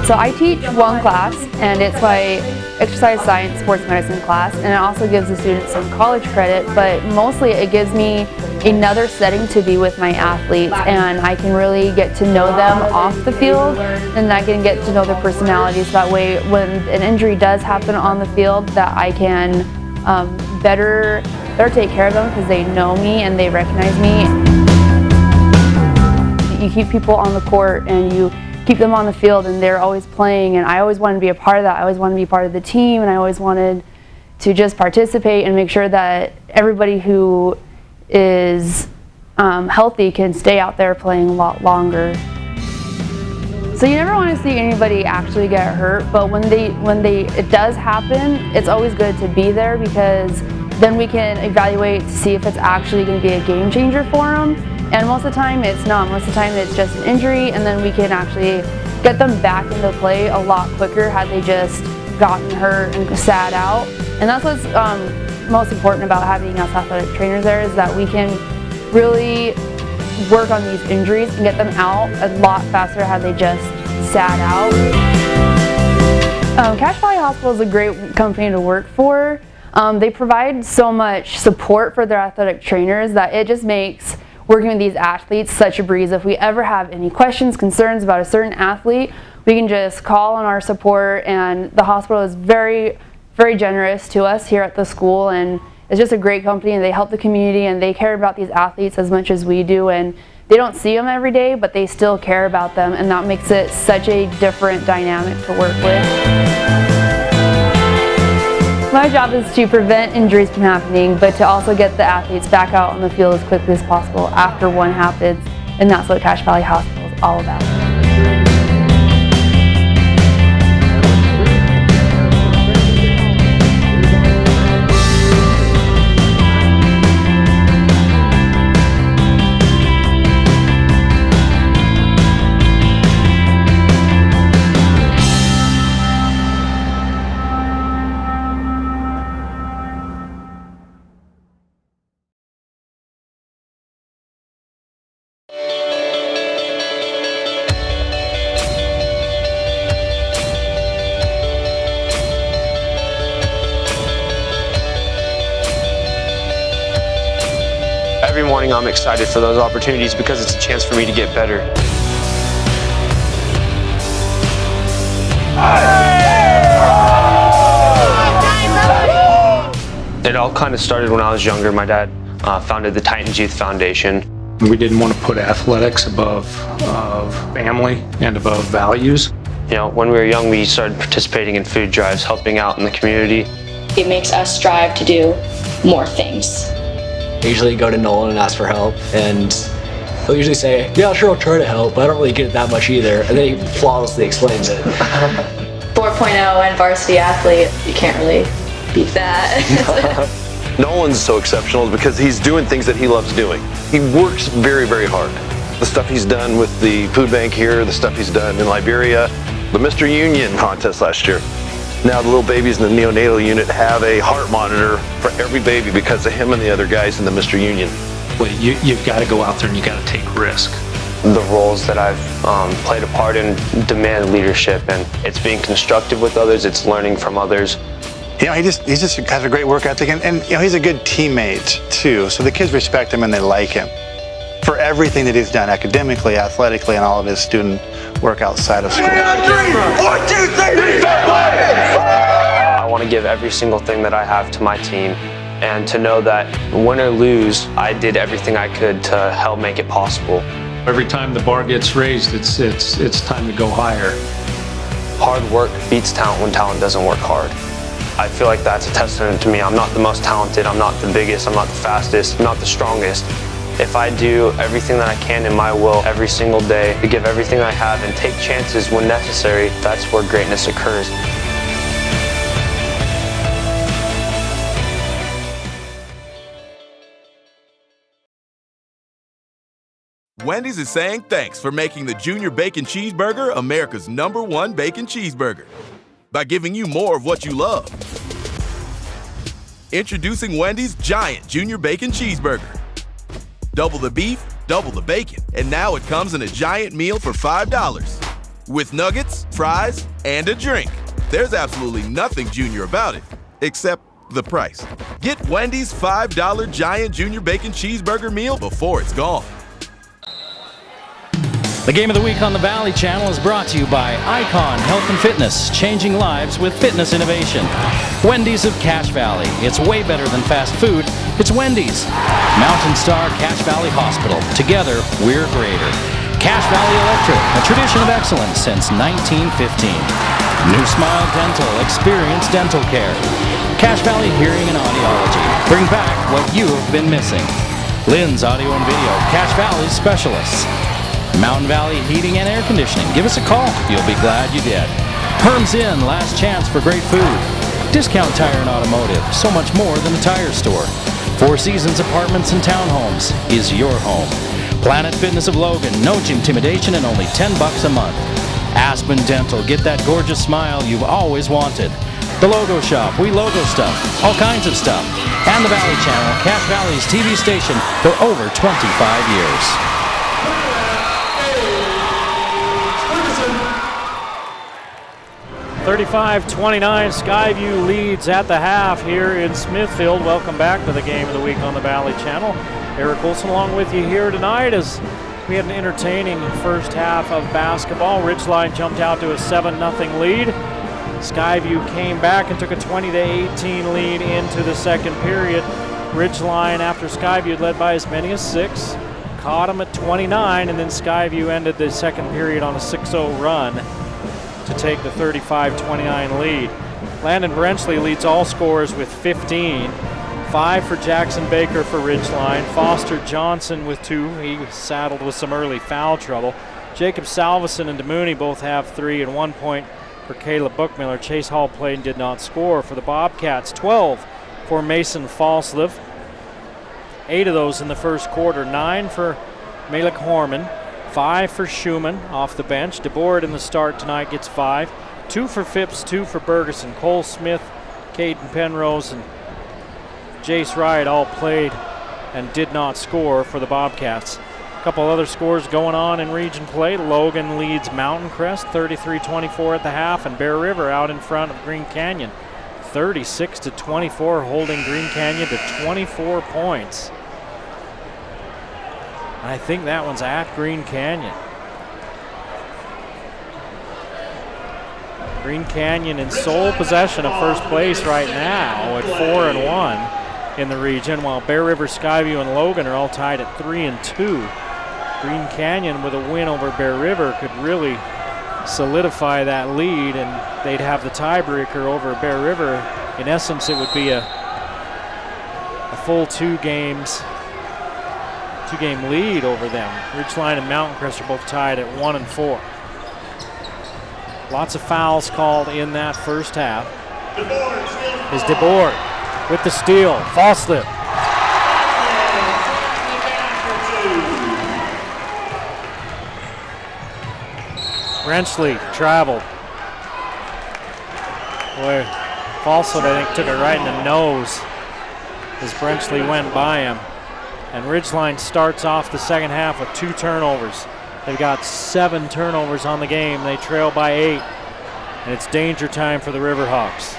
So I teach one class, and it's my exercise science sports medicine class, and it also gives the students some college credit, but mostly it gives me another setting to be with my athletes, and I can really get to know them off the field, and I can get to know their personalities. That way when an injury does happen on the field, that I can better take care of them because they know me and they recognize me. You keep people on the court and you keep them on the field, and they're always playing, and I always wanted to be a part of that. I always wanted to be part of the team, and I always wanted to just participate and make sure that everybody who is healthy can stay out there playing a lot longer. So you never want to see anybody actually get hurt, but when it does happen, it's always good to be there, because then we can evaluate to see if it's actually going to be a game changer for them. And most of the time it's not. Most of the time it's just an injury, and then we can actually get them back into play a lot quicker had they just gotten hurt and sat out. And that's what's most important about having us athletic trainers there, is that we can really work on these injuries and get them out a lot faster had they just sat out. Cache Valley Hospital is a great company to work for. They provide so much support for their athletic trainers that it just makes working with these athletes such a breeze. If we ever have any questions, concerns about a certain athlete, we can just call on our support, and the hospital is very, very generous to us here at the school, and it's just a great company, and they help the community, and they care about these athletes as much as we do, and they don't see them every day, but they still care about them, and that makes it such a different dynamic to work with. My job is to prevent injuries from happening, but to also get the athletes back out on the field as quickly as possible after one happens, and that's what Cache Valley Hospital is all about. Every morning I'm excited for those opportunities because it's a chance for me to get better. It all kind of started when I was younger. My dad founded the Titans Youth Foundation. We didn't want to put athletics above family and above values. You know, when we were young, we started participating in food drives, helping out in the community. It makes us strive to do more things. I usually go to Nolan and ask for help, and he'll usually say, yeah, sure, I'll try to help, but I don't really get it that much either, and then he flawlessly explains it. 4.0 and varsity athlete, you can't really beat that. Nolan's so exceptional because he's doing things that he loves doing. He works very, very hard. The stuff he's done with the food bank here, the stuff he's done in Liberia, the Mr. Union contest last year. Now the little babies in the neonatal unit have a heart monitor for every baby because of him and the other guys in the Mr. Union. Well, you've got to go out there and you've got to take risk. The roles that I've played a part in demand leadership, and it's being constructive with others, it's learning from others. You know, he just has a great work ethic, and you know, he's a good teammate too, so the kids respect him and they like him. for everything that he's done academically, athletically, and all of his student work outside of school. I want to give every single thing that I have to my team, and to know that win or lose, I did everything I could to help make it possible. Every time the bar gets raised, it's time to go higher. Hard work beats talent when talent doesn't work hard. I feel like that's a testament to me. I'm not the most talented, I'm not the biggest, I'm not the fastest, I'm not the strongest. If I do everything that I can in my will every single day to give everything I have and take chances when necessary, that's where greatness occurs. Wendy's is saying thanks for making the Junior Bacon Cheeseburger America's #1 bacon cheeseburger by giving you more of what you love. Introducing Wendy's Giant Junior Bacon Cheeseburger. Double the beef, double the bacon, and now it comes in a giant meal for $5 with nuggets, fries, and a drink. There's absolutely nothing junior about it, except the price. Get Wendy's $5 Giant Junior Bacon Cheeseburger meal before it's gone. The Game of the Week on the Valley Channel is brought to you by Icon Health and Fitness, changing lives with fitness innovation. Wendy's of Cache Valley. It's way better than fast food. It's Wendy's. Mountain Star Cache Valley Hospital. Together, we're greater. Cache Valley Electric, a tradition of excellence since 1915. New Smile Dental, experience dental care. Cache Valley Hearing and Audiology. Bring back what you have been missing. Lynn's Audio and Video, Cache Valley's specialists. Mountain Valley Heating and Air Conditioning. Give us a call. You'll be glad you did. Herm's Inn, last chance for great food. Discount Tire and Automotive, so much more than a tire store. Four Seasons Apartments and Townhomes is your home. Planet Fitness of Logan, no intimidation and only $10 a month. Aspen Dental, get that gorgeous smile you've always wanted. The Logo Shop, we logo stuff, all kinds of stuff. And the Valley Channel, Cache Valley's TV station for over 25 years. 35-29, Skyview leads at the half here in Smithfield. Welcome back to the Game of the Week on the Valley Channel. Eric Wilson along with you here tonight as we had an entertaining first half of basketball. Ridgeline jumped out to a 7-0 lead. Skyview came back and took a 20-18 lead into the second period. Ridgeline, after Skyview had led by as many as 6, caught them at 29, and then Skyview ended the second period on a 6-0 run to take the 35-29 lead. Landon Brenchley leads all scorers with 15. 5 for Jackson Baker for Ridgeline. Foster Johnson with 2. He was saddled with some early foul trouble. Jacob Salveson and DeMooney both have 3, and 1 point for Caleb Bookmiller. Chase Hall played and did not score for the Bobcats. 12 for Mason Falslev. 8 of those in the first quarter. 9 for Malik Horman. 5 for Schumann off the bench. DeBoard in the start tonight gets 5. 2 for Phipps, 2 for Bergeson. Cole Smith, Caden Penrose, and Jace Wright all played and did not score for the Bobcats. A couple other scores going on in region play. Logan leads Mountain Crest 33-24 at the half, and Bear River out in front of Green Canyon 36-24, holding Green Canyon to 24 points. I think that one's at Green Canyon. Green Canyon in sole possession of first place right now at 4-1 in the region, while Bear River, Skyview, and Logan are all tied at 3-2. Green Canyon with a win over Bear River could really solidify that lead, and they'd have the tiebreaker over Bear River. In essence, it would be a full 2 game lead over them. Ridgeline and Mountain Crest are both tied at 1-4. Lots of fouls called in that first half. Is DeBoard with the steal. Falslev. Brenchley traveled. Boy, Falslev, I think, took it right in the nose as Brenchley went by him. And Ridgeline starts off the second half with 2 turnovers. They've got 7 turnovers on the game. They trail by 8. And it's danger time for the Riverhawks.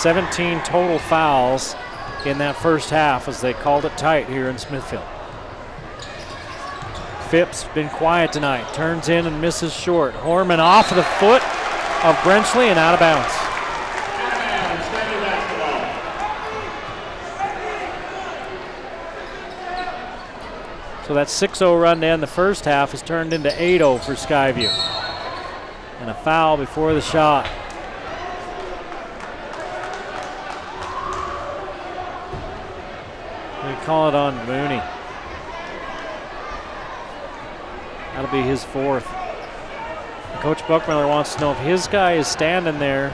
17 total fouls in that first half as they called it tight here in Smithfield. Phipps been quiet tonight, turns in and misses short. Horman off of the foot of Brenchley and out of bounds. So that 6-0 run to end the first half has turned into 8-0 for Skyview. And a foul before the shot. We call it on Mooney. That'll be his fourth. Coach Buckmiller wants to know if his guy is standing there,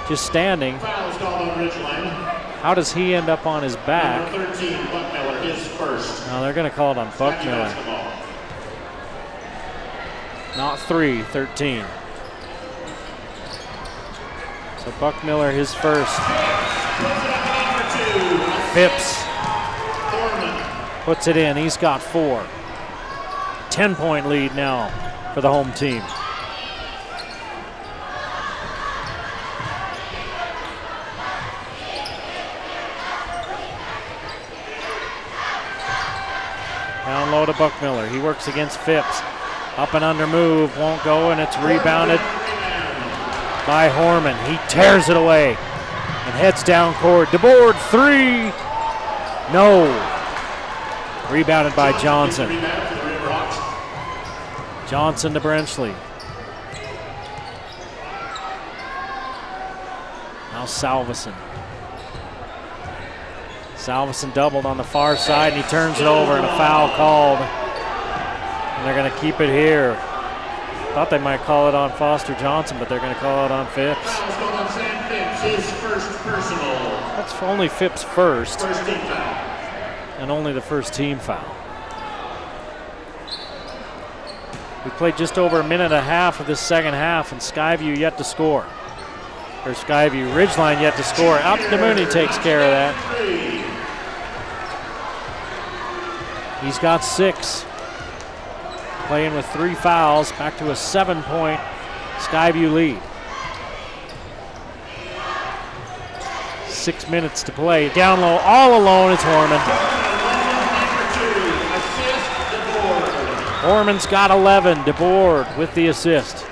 just standing, how does he end up on his back? Number 13, Buckmiller, his first. No, they're going to call it on Buckmiller. Not 3, 13. So Buckmiller, his first. Phipps puts it in. He's got 4. 10-point lead now for the home team. Down low to Buckmiller. He works against Phipps. Up and under move, won't go, and it's rebounded by Horman. He tears it away and heads down court. DeBoard, 3. No. Rebounded by Johnson. Johnson to Brenchley. Now Salveson. Salveson doubled on the far side, and he turns it over, and a foul called. And they're going to keep it here. Thought they might call it on Foster Johnson, but they're going to call it on Phipps. That's only Phipps' first. And only the first team foul. We played just over a minute and a half of this second half, and Skyview yet to score. Or Skyview, Ridgeline yet to score. Up to Mooney takes care of that. He's got 6. Playing with 3 fouls, back to a 7-point Skyview lead. 6 minutes to play. Down low, all alone, it's Horman. Horman's got 11. DeBoard with the assist.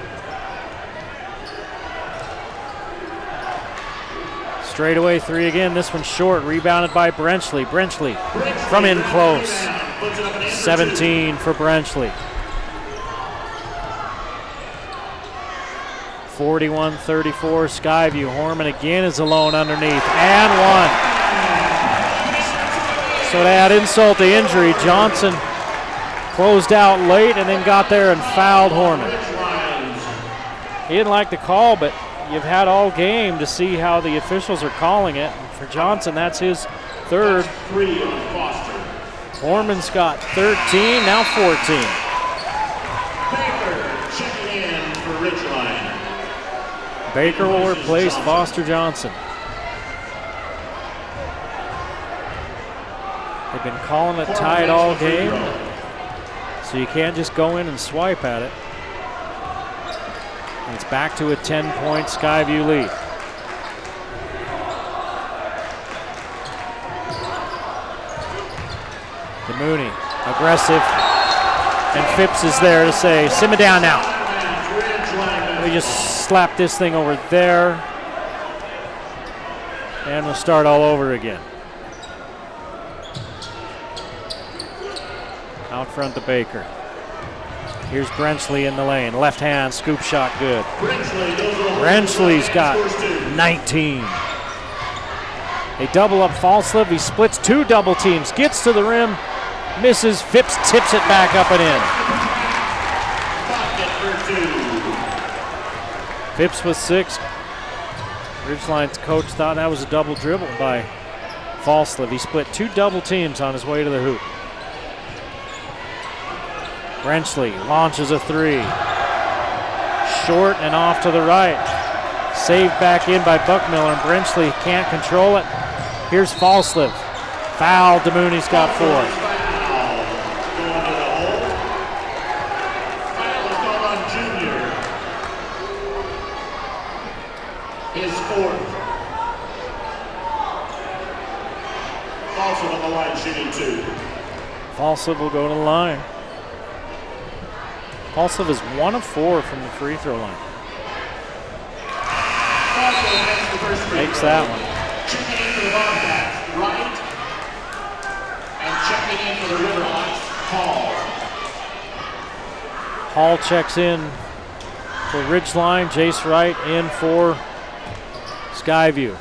Straightaway 3 again. This one's short. Rebounded by Brenchley. Brenchley from in close. 17 for Brenchley. 41-34 Skyview. Horman again is alone underneath. And 1. So to add insult to injury, Johnson closed out late and then got there and fouled Horman. He didn't like the call, but you've had all game to see how the officials are calling it. And for Johnson, that's his 3rd. Horman's got 13, now 14. Baker will replace Foster Johnson. They've been calling it tight all game, so you can't just go in and swipe at it. And it's back to a 10-point Skyview lead. To Mooney, aggressive, and Phipps is there to say, simmer down now. We just slap this thing over there, and we'll start all over again. Out front to Baker. Here's Brenchley in the lane. Left hand, scoop shot, good. Brenchley's got 19. They double up Falslev. He splits 2 double teams, gets to the rim, misses. Phipps tips it back up and in. Phipps with 6. Ridgeline's coach thought that was a double dribble by Falslev. He split 2 double teams on his way to the hoop. Brenchley launches a 3. Short and off to the right. Saved back in by Buckmiller, and Brenchley can't control it. Here's Falslev. Foul, DeMooney's got 4. Falslev on the line, shooting 2. Falslev will go to the line. Falslev is 1 of 4 from the free throw line. Makes that one. Checking in for the Bobcats, Wright. And checking in for the Riverhawks, Hall. Hall checks in for Ridgeline. Jace Wright in for Skyview.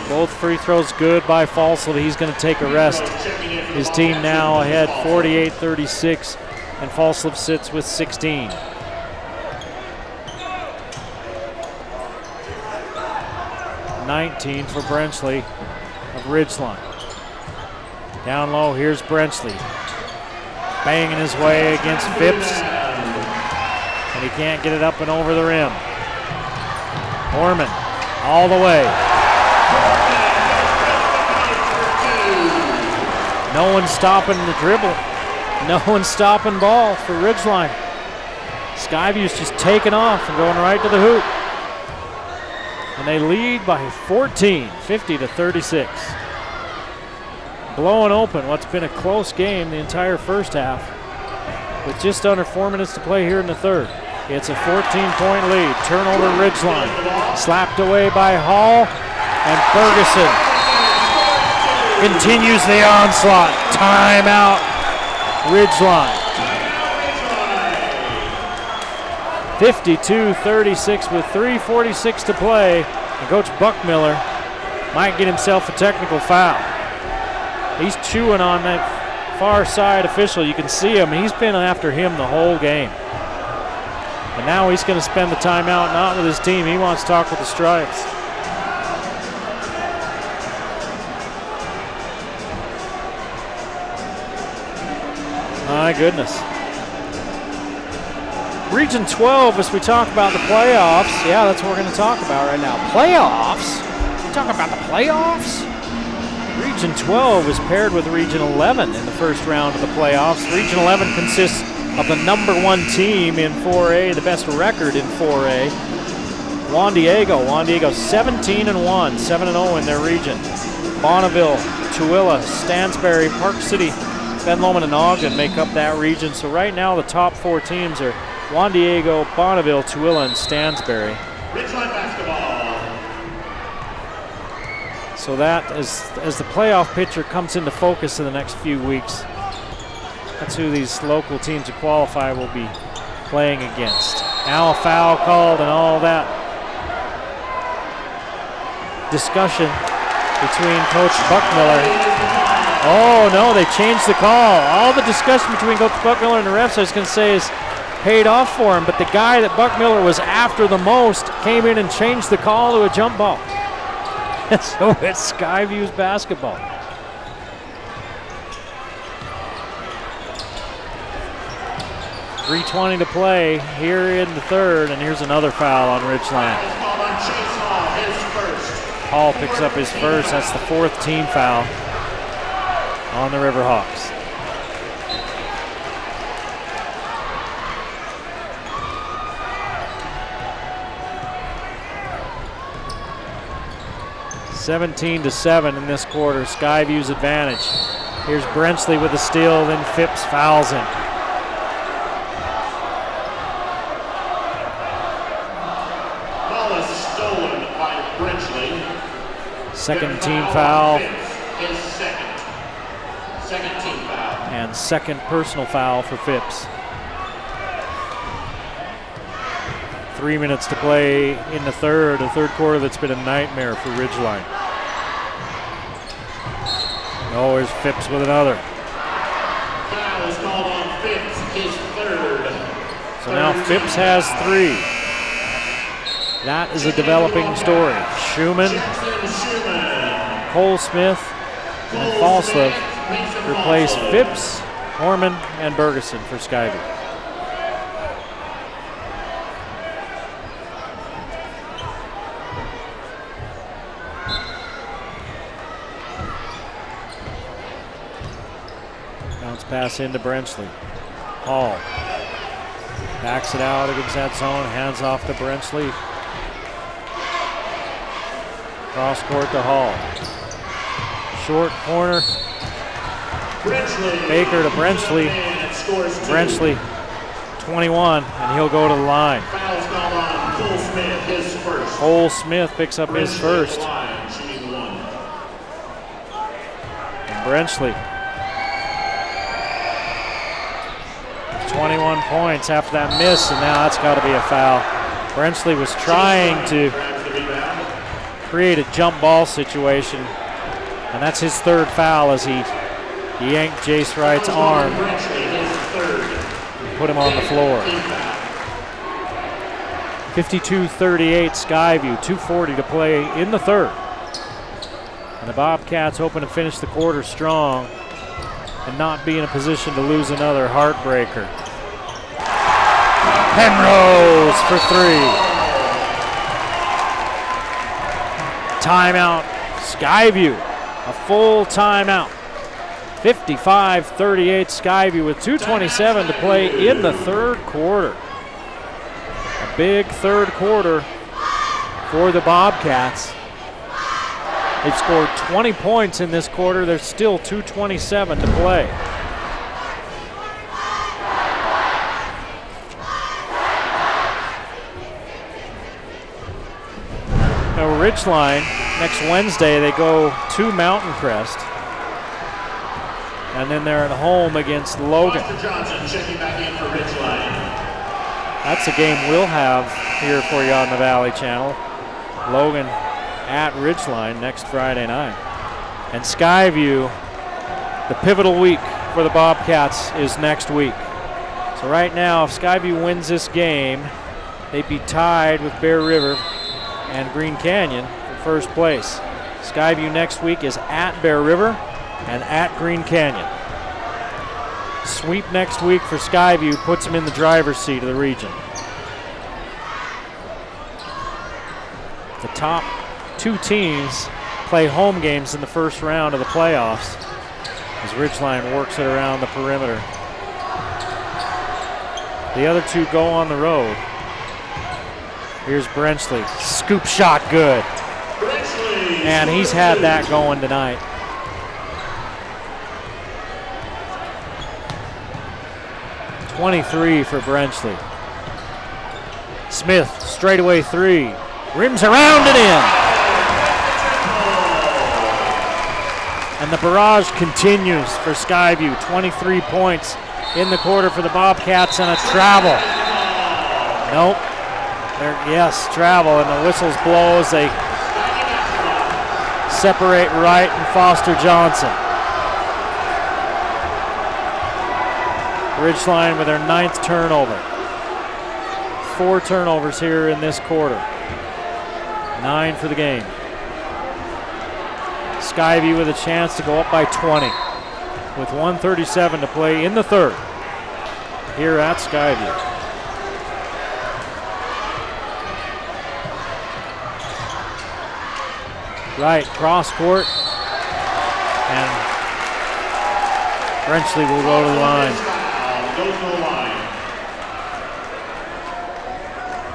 Both free throws good by Falslev. He's going to take a rest. His team now ahead 48-36, and Falslev sits with 16. (19) for Brenchley of Ridgeline. Down low, here's Brenchley. Banging his way against Phipps. And he can't get it up and over the rim. Orman all the way. No one's stopping the dribble. No one's stopping ball for Ridgeline. Skyview's just taking off and going right to the hoop. And they lead by 14, 50-36. Blowing open what's been a close game the entire first half with just under 4 minutes to play here in the third. It's a 14-point lead. Turnover Ridgeline. Slapped away by Hall, and Ferguson continues the onslaught. Timeout Ridgeline. 52-36 with 3:46 to play. And Coach Buckmiller might get himself a technical foul. He's chewing on that far side official. You can see him. He's been after him the whole game. And now he's going to spend the timeout not with his team. He wants to talk with the Stripes. My goodness. Region 12, as we talk about the playoffs. Yeah, that's what we're going to talk about right now. Playoffs? We talk about the playoffs? Region 12 is paired with Region 11 in the first round of the playoffs. Region 11 consists of the #1 team in 4A, the best record in 4A. Juan Diego 17-1, 7-0 in their region. Bonneville, Tooele, Stansbury, Park City, Ben Lomond, and Ogden make up that region. So right now the top 4 teams are Juan Diego, Bonneville, Tooele, and Stansbury. Ridgeline basketball. So that, as the playoff picture comes into focus in the next few weeks, that's who these local teams that qualify will be playing against. Now a foul called and all that discussion between Coach Buckmiller. Oh no, they changed the call. All the discussion between Coach Buckmiller and the refs, I was going to say, is paid off for him, but the guy that Buckmiller was after the most came in and changed the call to a jump ball. So it's Skyview's basketball. .320 to play here in the third, and here's another foul on Ridgeline. Hall picks up his first. That's the 4th team foul on the Riverhawks. (17-7) in this quarter. Skyview's advantage. Here's Brenchley with a steal, then Phipps fouls him. Ball is stolen by Brenchley. Second team foul. His second team foul. And second personal foul for Phipps. 3 minutes to play in the third quarter that's been a nightmare for Ridgeline. Oh, here's Phipps with another. Foul is called on Phipps, his third. So now Phipps has 3. That is a developing story. Schumann, Cole Smith, and Falslev replace Phipps, Orman, and Bergeson for Skyview. Bounce pass into Brenchley. Hall backs it out against that zone, hands off to Brenchley. Cross court to Hall. Short corner. Baker to Brenchley. Brenchley, 21, and he'll go to the line. Cole Smith picks up his first. And Brenchley, 21 points after that miss, and now that's got to be a foul. Brenchley was trying to create a jump ball situation, and that's his third foul as he yanked Jace Wright's arm and put him on the floor. 52-38 Skyview, 2:40 to play in the third. And the Bobcats hoping to finish the quarter strong and not be in a position to lose another heartbreaker. Penrose for three. Timeout, Skyview, a full timeout. 55-38 Skyview with 2:27 to play in the third quarter. A big third quarter for the Bobcats. They've scored 20 points in this quarter. There's still 2:27 to play. Now Ridgeline, next Wednesday, they go to Mountain Crest. And then they're at home against Logan. That's a game we'll have here for you on the Valley Channel. Logan at Ridgeline next Friday night. And Skyview, the pivotal week for the Bobcats is next week. So right now, if Skyview wins this game, they'd be tied with Bear River and Green Canyon for first place. Skyview next week is at Bear River and at Green Canyon. Sweep next week for Skyview puts them in the driver's seat of the region. The top two teams play home games in the first round of the playoffs as Ridgeline works it around the perimeter. The other two go on the road. Here's Brenchley, scoop shot good. And he's had that going tonight. .23 for Brenchley. Smith, straightaway three. Rims around and in. And the barrage continues for Skyview. 23 points in the quarter for the Bobcats and a travel. Nope. Yes, travel, and the whistles blow as they separate Wright and Foster Johnson. Ridgeline with their 9th turnover. 4 turnovers here in this quarter. 9 for the game. Skyview with a chance to go up by 20 with 1:37 to play in the third here at Skyview. Right, cross court, and Brenchley will go to the line.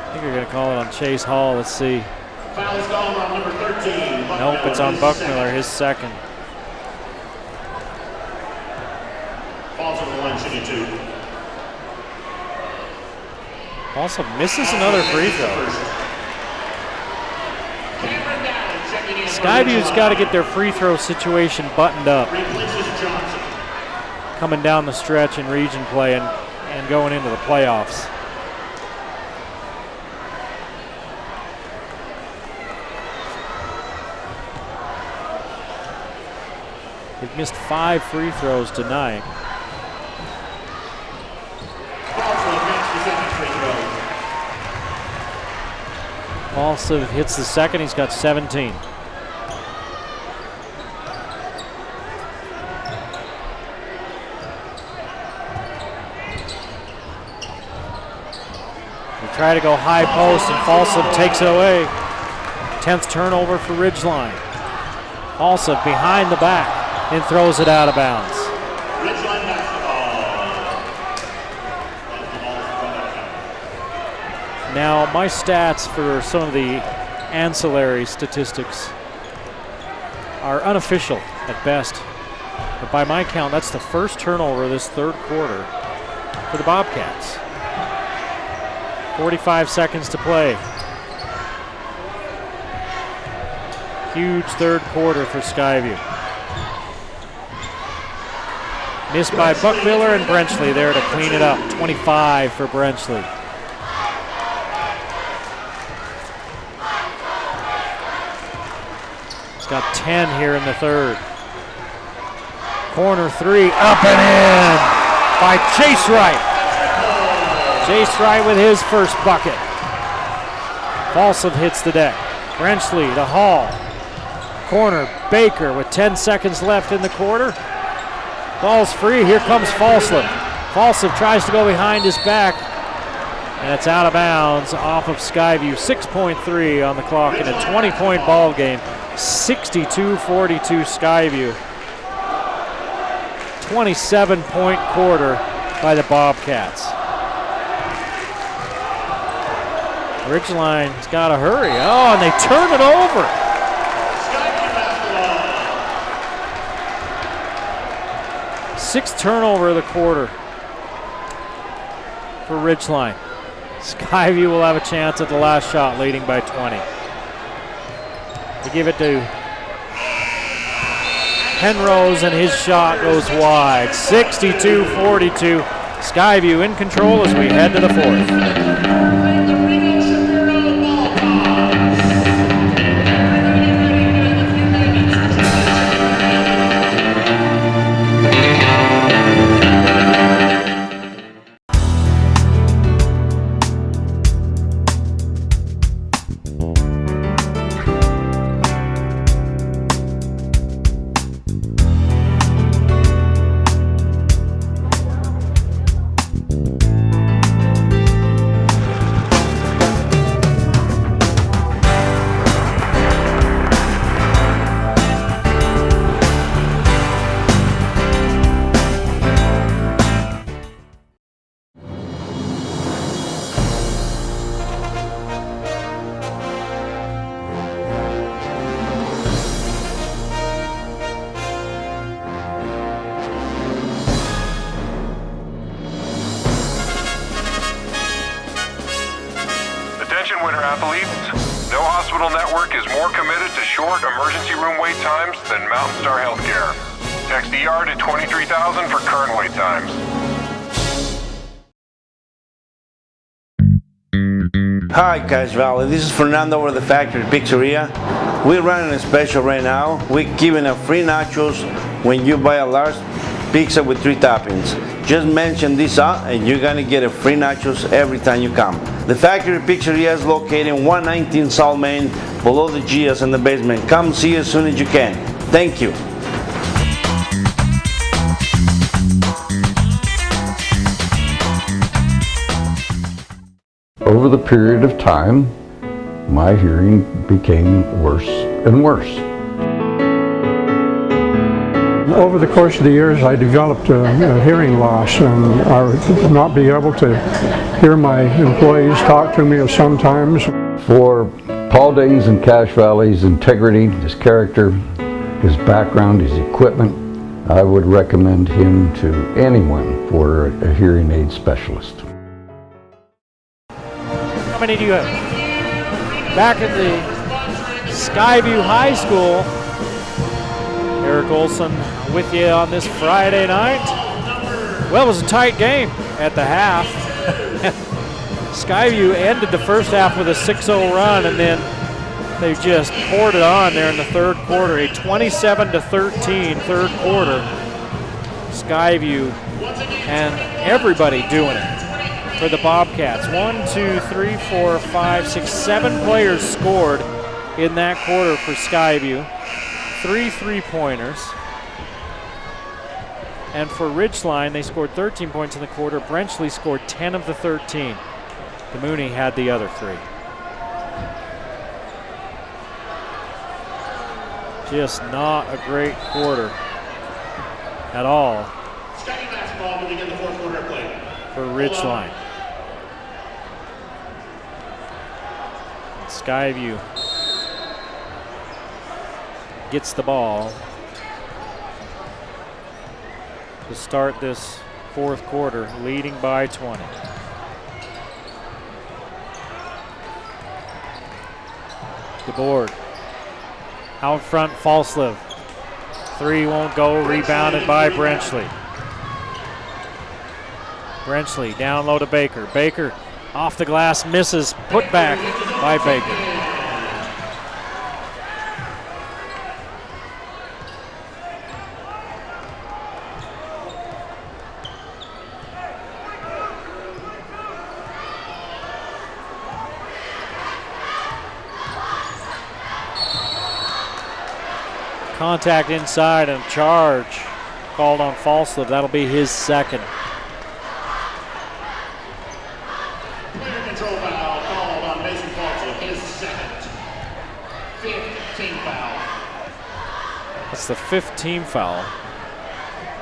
I think you're going to call it on Chase Hall. Let's see. Nope, it's on Buckmiller, his second. Also misses another free throw. Skyview's got to get their free throw situation buttoned up. Coming down the stretch in region play and going into the playoffs. They've missed 5 free throws tonight. Falslev hits the second, he's got 17. They try to go high post and Falslev takes it away. 10th turnover for Ridgeline. Falslev behind the back and throws it out of bounds. Now, my stats for some of the ancillary statistics are unofficial at best. But by my count, that's the first turnover this third quarter for the Bobcats. 45 seconds to play. Huge third quarter for Skyview. Missed by Buckmiller and Brenchley there to clean it up. 25 for Brenchley. He's got 10 here in the third. Corner three, up and in by Chase Wright. Chase Wright with his first bucket. Falslev hits the deck. Brenchley to Hall. Corner, Baker with 10 seconds left in the quarter. Ball's free, here comes Falslev. Falslev tries to go behind his back, and it's out of bounds off of Skyview. 6.3 on the clock in a 20-point ball game. 62-42 Skyview. 27-point quarter by the Bobcats. Ridgeline's got to hurry. Oh, and they turn it over. Sixth turnover of the quarter for Ridgeline. Skyview will have a chance at the last shot, leading by 20. They give it to Penrose, and his shot goes wide. 62-42. Skyview in control as we head to the fourth. Winter athletes, no hospital network is more committed to short emergency room wait times than Mountain Star Healthcare. Text ER to 23,000 for current wait times. Hi Cache Valley, this is Fernando over the Factory Pizzeria. We're running a special right now. We're giving a free nachos when you buy a large pizza with 3 toppings. Just mention this and you're gonna get a free nachos every time you come. The Factory Pizzeria is located in 119 South Main, below the GS in the basement. Come see as soon as you can. Thank you. Over the period of time, my hearing became worse and worse. Over the course of the years, I developed a hearing loss, and I would not be able to hear my employees talk to me sometimes. For Paul Danes and Cache Valley's integrity, his character, his background, his equipment, I would recommend him to anyone for a hearing aid specialist. How many do you have? Back at the Skyview High School, Eric Olson with you on this Friday night. Well, it was a tight game at the half. Skyview ended the first half with a 6-0 run, and then they just poured it on there in the third quarter. A 27-13 third quarter. Skyview and everybody doing it for the Bobcats. 1, 2, 3, 4, 5, 6, 7 players scored in that quarter for Skyview. 3 3-pointers. And for Ridgeline, they scored 13 points in the quarter. Brenchley scored 10 of the 13. DeMooney had the other 3. Just not a great quarter at all for Ridgeline. Skyview gets the ball. to start this fourth quarter, leading by 20. DeBoard. Out front, Falslev. Three won't go, rebounded by Brenchley. Brenchley down low to Baker. Baker off the glass, misses, put back by Baker. Contact inside and charge called on Falslev. That'll be his second. Player control foul called on Mason Falslev, his second. Fifth team foul. That's the fifth team foul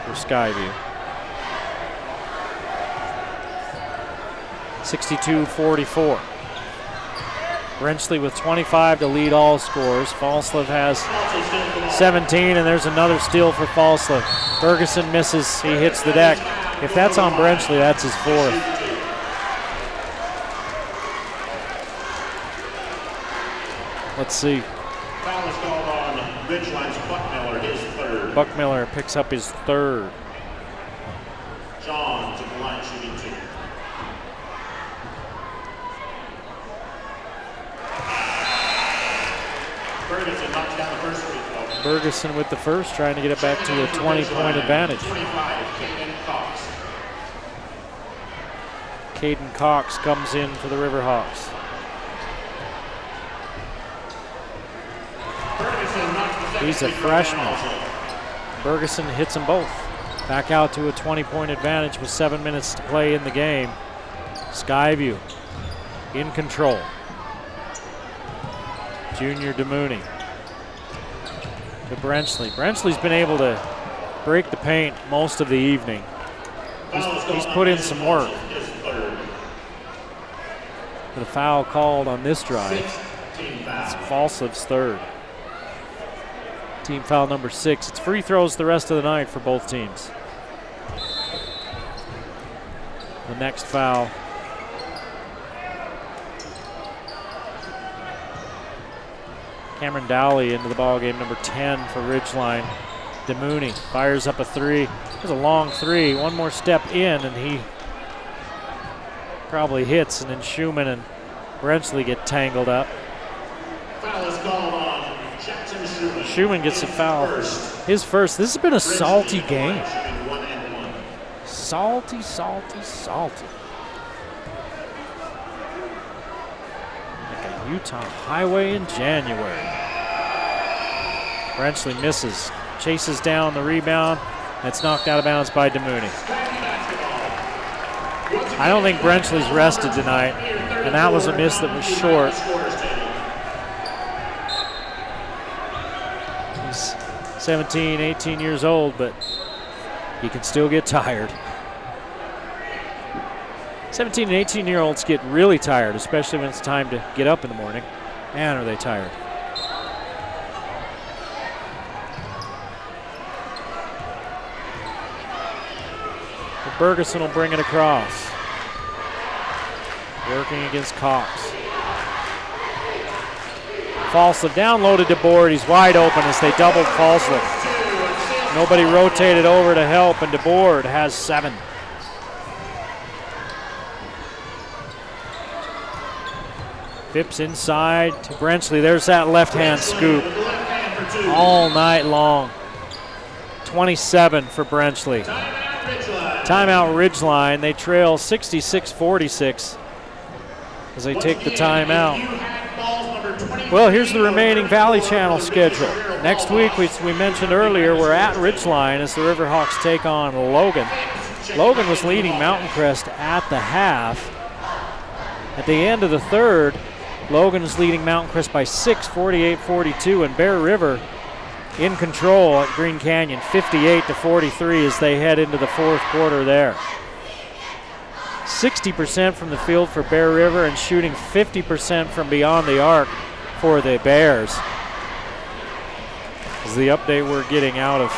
for Skyview. 62-44. Brenchley with 25 to lead all scorers. Falslev has 17, and there's another steal for Falslev. Ferguson misses, he hits the deck. If that's on Brenchley, that's his fourth. Let's see. Foul is called on Ridgeline's Buckmiller, his third. Buckmiller picks up his third. John to the line shooting 2. Ferguson knocks down the first free throw. Ferguson with the first, trying to get it back to a 20-point advantage. 25, Caden Cox. Caden Cox comes in for the Riverhawks. He's a freshman. Ferguson hits them both. Back out to a 20-point advantage with 7 minutes to play in the game. Skyview in control. Junior DeMooney to Brenchley. Brenchley's been able to break the paint most of the evening. He's put in some work. But a foul called on this drive. It's Falslev's third. Team foul number 6. It's free throws the rest of the night for both teams. The next foul. Cameron Dowley into the ball game, number 10 for Ridgeline. DeMooney fires up a three. There's a long three. One more step in, and he probably hits, and then Schumann and Brenchley get tangled up. Foul is called on Jackson Schumann. Schumann gets a foul. His first. This has been a salty game. Salty, salty, salty. Like a Utah highway in January. Brenchley misses, chases down the rebound. That's knocked out of bounds by DeMooney. I don't think Brenchley's rested tonight, and that was a miss that was short. He's 17, 18 years old, but he can still get tired. 17 and 18-year-olds get really tired, especially when it's time to get up in the morning. Man, are they tired. Ferguson will bring it across. Working against Cox. Falslev down low to DeBoard. He's wide open as they doubled Falslev. Nobody rotated over to help, and DeBoard has 7. Phipps inside to Brenchley. There's that left-hand scoop all night long. 27 for Brenchley. Timeout Ridgeline. They trail 66-46 as they take the timeout. Well, here's the remaining Valley Channel schedule. Next week, we mentioned earlier, we're at Ridgeline as the Riverhawks take on Logan. Logan was leading Mountain Crest at the half. At the end of the third, Logan is leading Mountain Crest by 6, 48-42, and Bear River in control at Green Canyon, 58-43 as they head into the fourth quarter there. 60% from the field for Bear River and shooting 50% from beyond the arc for the Bears. This is the update we're getting out of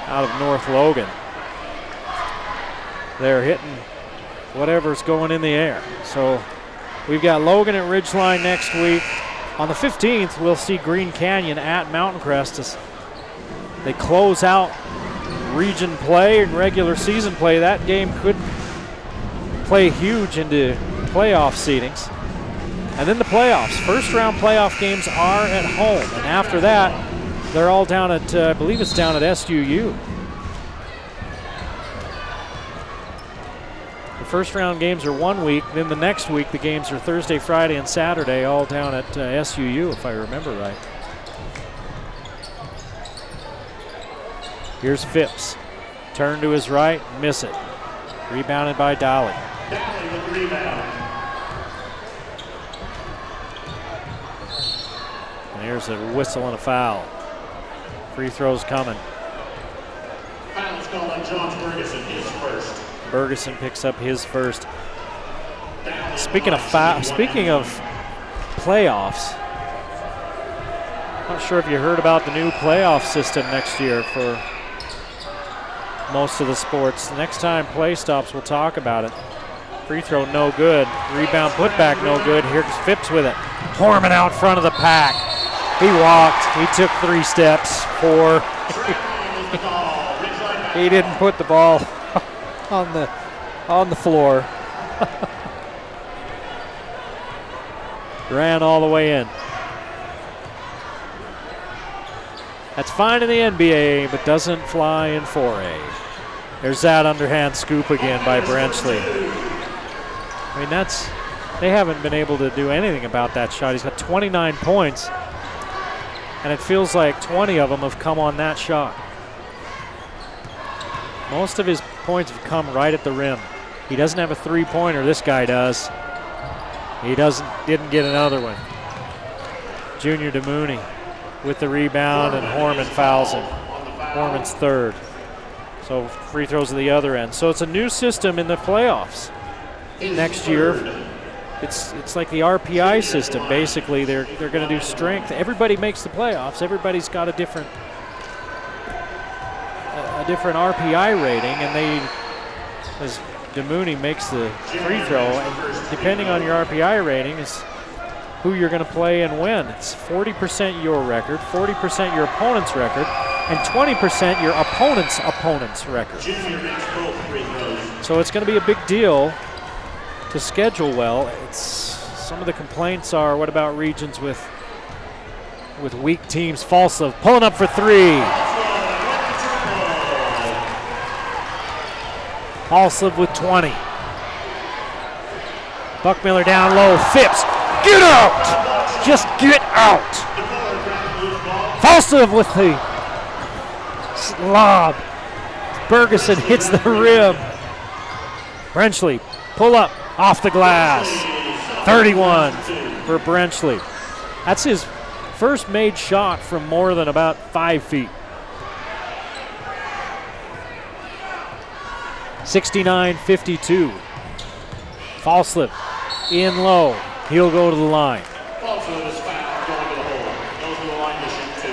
out of North Logan. They're hitting whatever's going in the air. So we've got Logan at Ridgeline next week. On the 15th, we'll see Green Canyon at Mountain Crest as they close out region play and regular season play. That game could play huge into playoff seedings. And then the playoffs. First round playoff games are at home. And after that, they're all down at, I believe it's down at SUU. The first round games are 1 week. Then the next week, the games are Thursday, Friday, and Saturday, all down at SUU, if I remember right. Here's Phipps. Turn to his right, miss it. Rebounded by Dolly. Downey with the rebound. And here's a whistle and a foul. Free throws coming. Fouls called on John Ferguson, his first. Ferguson picks up his first. Speaking of playoffs, not sure if you heard about the new playoff system next year for most of the sports. Next time play stops, we'll talk about it. Free throw no good. Rebound putback no good. Here's Phipps with it. Horman out front of the pack. He walked. He took 3 steps. 4. He didn't put the ball on the floor. Ran all the way in. That's fine in the NBA, but doesn't fly in 4A. There's that underhand scoop again by Brenchley. I mean, they haven't been able to do anything about that shot. He's got 29 points, and it feels like 20 of them have come on that shot. Most of his points have come right at the rim. He doesn't have a three-pointer. This guy does. He didn't get another one. Junior DeMooney with the rebound, and Horman fouls him. Horman's third. So free throws at the other end. So it's a new system in the playoffs. Next year, it's like the RPI system. Basically, they're going to do strength. Everybody makes the playoffs. Everybody's got a different RPI rating, and as DeMooney makes the free throw, and depending on your RPI rating is who you're going to play and when. It's 40% your record, 40% your opponent's record, and 20% your opponent's record. So it's going to be a big deal to schedule well. Some of the complaints are, what about regions with weak teams? Falslev pulling up for 3. Falslev with 20. Buckmiller down low. Phipps, get out! Just get out! Falslev with the lob. Ferguson hits the rim. Brenchley, pull up off the glass. 31 for Brenchley. That's his first made shot from more than about 5 feet. 69-52. Falslev in low. He'll go to the line. Falslev is fouled, going to the hole. Goes to the line to shoot 2.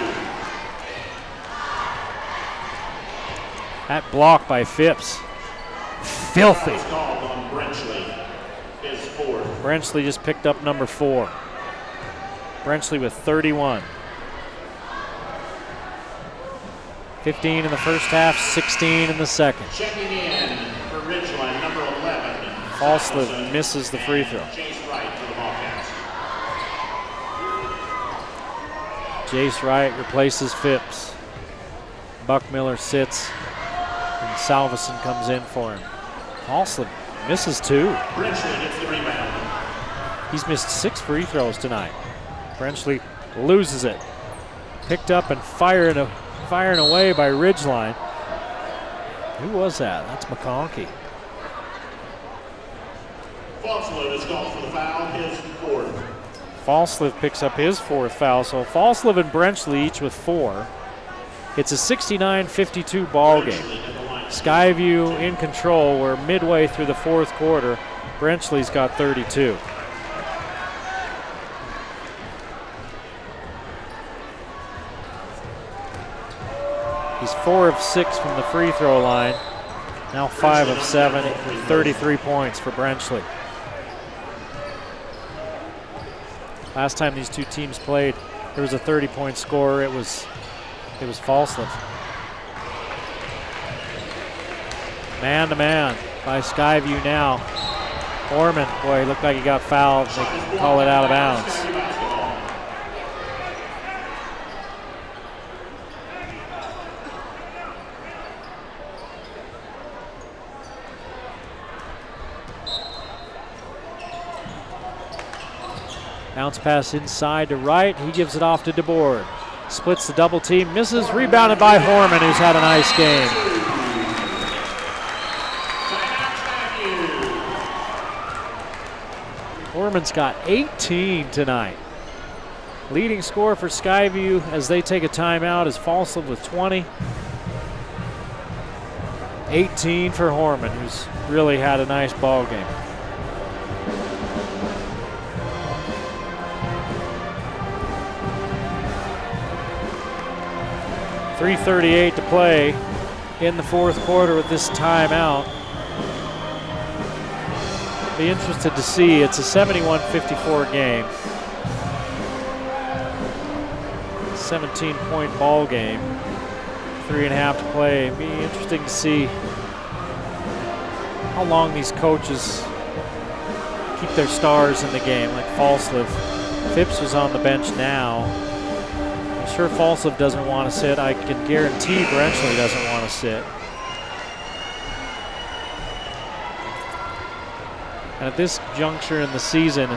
That block by Phipps. Filthy. Foul is called on Brenchley, his 4th. Brenchley just picked up number 4. Brenchley with 31. 15 in the first half, 16 in the second. Checking in for Ridgeline, number 11. Falslev misses the free throw. Jace Wright for the Bobcats. Jace Wright replaces Phipps. Buckmiller sits, and Salveson comes in for him. Falslev misses 2. Brenchley gets the rebound. He's missed 6 free throws tonight. Brenchley loses it. Picked up and firing away by Ridgeline. Who was that? That's McConkey. Falslev is called for the foul, his 4th. Falslev picks up his 4th foul. So Falslev and Brenchley each with 4. It's a 69-52 ball game. Skyview in control. We're midway through the 4th quarter. Brenchley's got 32. He's 4 of 6 from the free throw line. Now 5 of 7, 33 points for Brenchley. Last time these two teams played, there was a 30-point score. It was Falslev. Man to man by Skyview now. Orman, boy, he looked like he got fouled. They call it out of bounds. Bounce pass inside to right. He gives it off to DeBoer. Splits the double team, misses, rebounded by Horman, who's had a nice game. Horman's got 18 tonight. Leading scorer for Skyview as they take a timeout is Falslev with 20. 18 for Horman, who's really had a nice ball game. .338 to play in the fourth quarter with this timeout. Be interested to see. It's a 71-54 game. 17-point ball game. 3.5 to play. Be interesting to see how long these coaches keep their stars in the game, like Falslev. Phipps was on the bench now. I'm sure Falslev doesn't want to sit. I can guarantee Brenchley doesn't want to sit. And at this juncture in the season,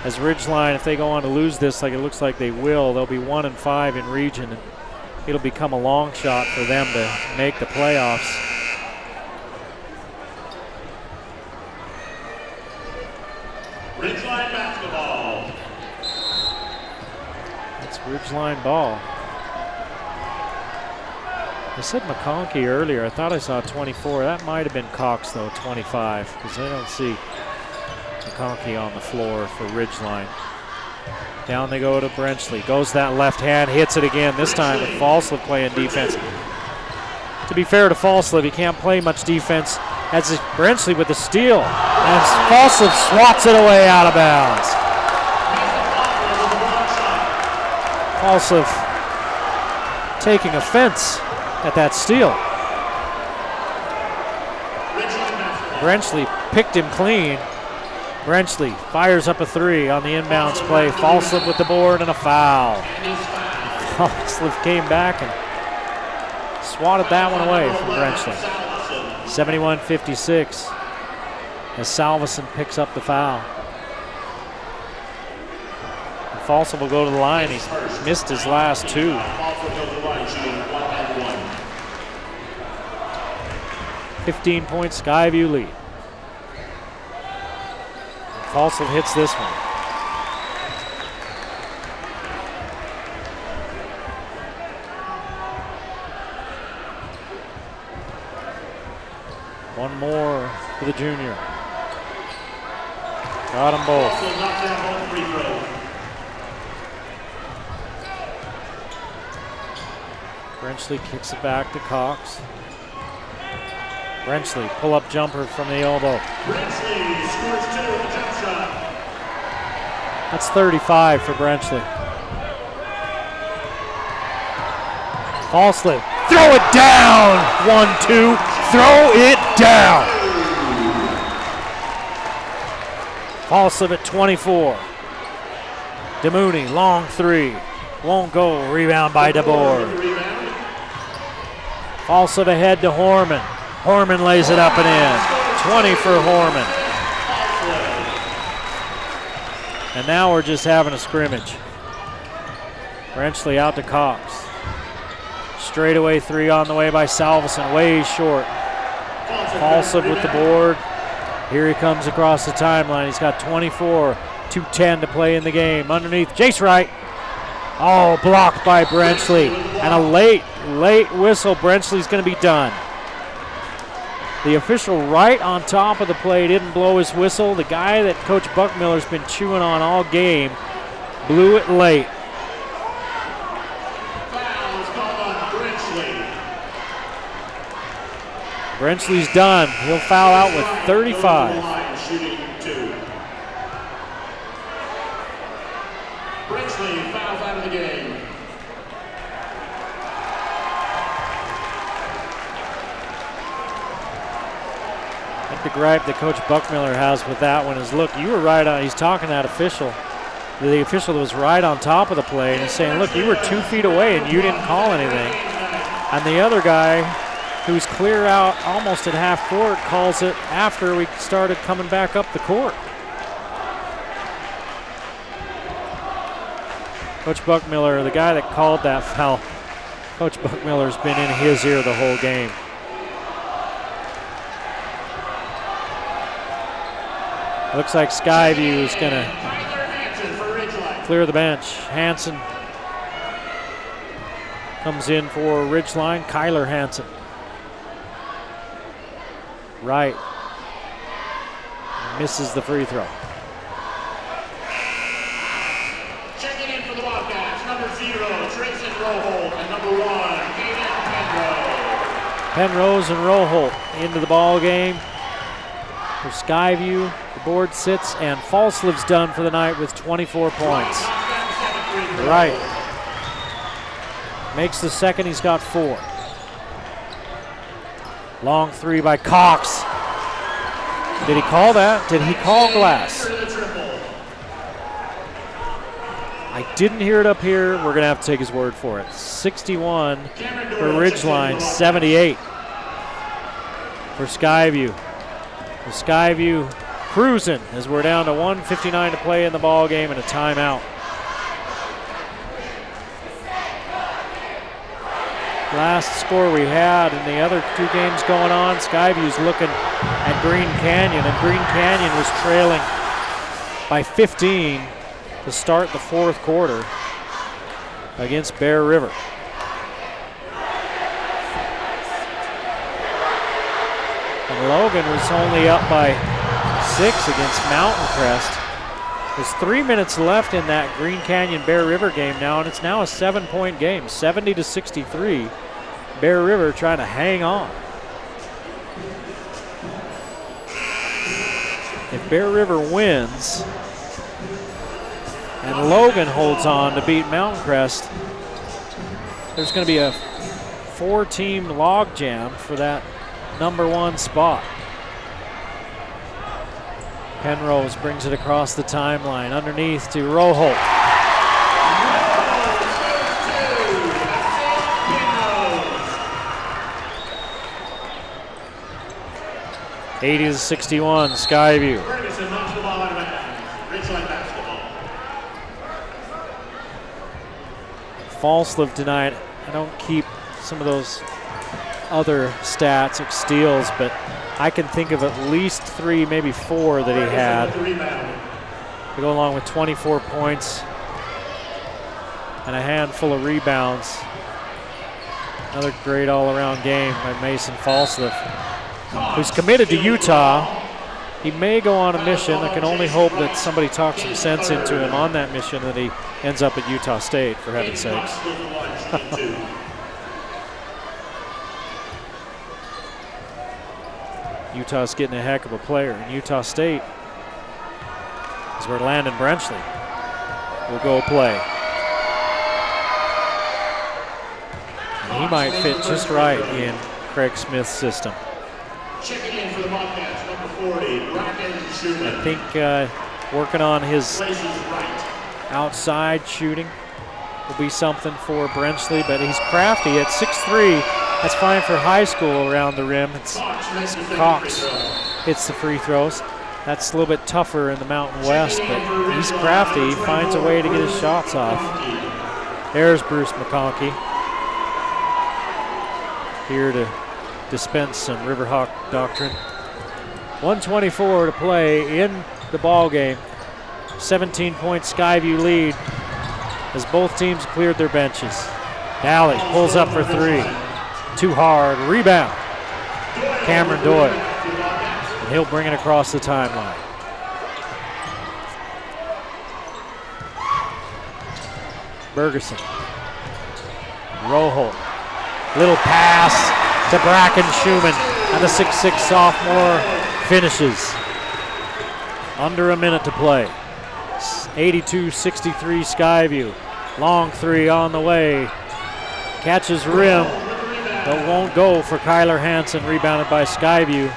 as Ridgeline, if they go on to lose this like it looks like they will, they'll be 1-5 in region. And it'll become a long shot for them to make the playoffs. Ridgeline basketball. It's Ridgeline ball. I said McConkey earlier. I thought I saw 24. That might have been Cox, though, 25, because I don't see McConkey on the floor for Ridgeline. Down they go to Brenchley. Goes that left hand, hits it again. This time with Falslev playing defense. To be fair to Falslev, he can't play much defense. That's Brenchley with the steal. And Falslev swats it away out of bounds. Falslev taking offense at that steal. Brenchley picked him clean. Brenchley fires up a three on the inbounds play. Falslev with the board and a foul. Falslev came back and swatted that one away from Brenchley. 71-56 as Salveson picks up the foul. And Falslev will go to the line. He's missed his last two. 15-point Skyview lead. Falslev hits this one. One more for the junior. Got them both. Brenchley kicks it back to Cox. Brenchley, pull-up jumper from the elbow. Brenchley scores 2 with the jump shot. That's 35 for Brenchley. Falslev, throw it down! 1-2, throw it down! Falslev at 24. DeMooney, long three. Won't go, rebound by DeBoer. Falslev ahead to Horman. Horman lays it up and in. 20 for Horman. And now we're just having a scrimmage. Brenchley out to Cox. Straightaway three on the way by Salveson, way short. Falslev with the board. Here he comes across the timeline. He's got 24, 2:10 to play in the game. Underneath, Jace Wright. Oh, blocked by Brenchley. And a late whistle. Brenchley's going to be done. The official right on top of the play didn't blow his whistle. The guy that Coach Buckmiller's been chewing on all game blew it late. Foul is called on Brenchley. Brenchley's done. He'll foul out with 35. Shooting 2. Brenchley fouls out of the game. I think the gripe that Coach Buckmiller has with that one is, look, you were right on. He's talking to that official. The official that was right on top of the play, and he's saying, look, you were 2 feet away and you didn't call anything. And the other guy, who's clear out almost at half court, calls it after we started coming back up the court. Coach Buckmiller, the guy that called that foul, Coach Buckmiller's been in his ear the whole game. Looks like Skyview is going to clear the bench. Hansen comes in for Ridgeline. Kyler Hansen. Right. Misses the free throw. Checking in for the Wildcats, number 0, Trayson Roholt, and number 1, Caden Penrose. Penrose and Roholt into the ball game for Skyview. The board sits, and Falslev's done for the night with 24 points. Right. Makes the second, he's got 4. Long 3 by Cox. Did he call that? Did he call glass? I didn't hear it up here. We're going to have to take his word for it. 61 for Ridgeline, 78 for Skyview. The Skyview cruising as we're down to 1:59 to play in the ball game and a timeout. Last score we had in the other 2 games going on, Skyview's looking at Green Canyon, and Green Canyon was trailing by 15 to start the 4th quarter against Bear River. And Logan was only up by 6 against Mountain Crest. There's 3 minutes left in that Green Canyon Bear River game now, and it's now a 7-point game, 70-63. Bear River trying to hang on. If Bear River wins and Logan holds on to beat Mountain Crest, there's going to be a 4-team logjam for that number 1 spot. Penrose brings it across the timeline, underneath to Roholt. (80-61), Skyview. Falslev tonight, I don't keep some of those other stats like steals, but I can think of at least 3, maybe 4 that he had. To go along with 24 points and a handful of rebounds. Another great all-around game by Mason Falslev, who's committed to Utah. He may go on a mission. I can only hope that somebody talks some sense into him on that mission, that he ends up at Utah State, for heaven's sakes. Utah's getting a heck of a player, and Utah State is where Landon Brenchley will go play. And he might fit just right in Craig Smith's system. Checking in for the Bobcats, number 40, Bracken Schumann. I think working on his outside shooting will be something for Brenchley, but he's crafty at 6'3". That's fine for high school around the rim. It's Cox hits the free throws. That's a little bit tougher in the Mountain West, but he's crafty. He finds a way to get his shots off. There's Bruce McConkey, here to dispense some Riverhawk doctrine. 1:24 to play in the ball game. 17-point Skyview lead as both teams cleared their benches. Daly pulls up for 3. Too hard. Rebound. Cameron Doyle. And he'll bring it across the timeline. Bergerson. Roholt. Little pass to Bracken Schumann. And the 6'6" sophomore finishes. Under a minute to play. 82-63 Skyview. Long three on the way. Catches rim, but won't go for Kyler Hansen. Rebounded by Skyview.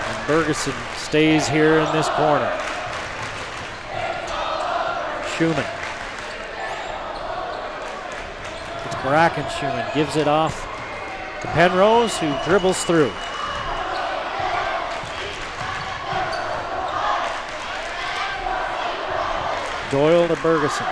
And Bergeson stays here in this corner. Schumann. It's Bracken Schumann. Gives it off to Penrose, who dribbles through. Doyle to Bergeson.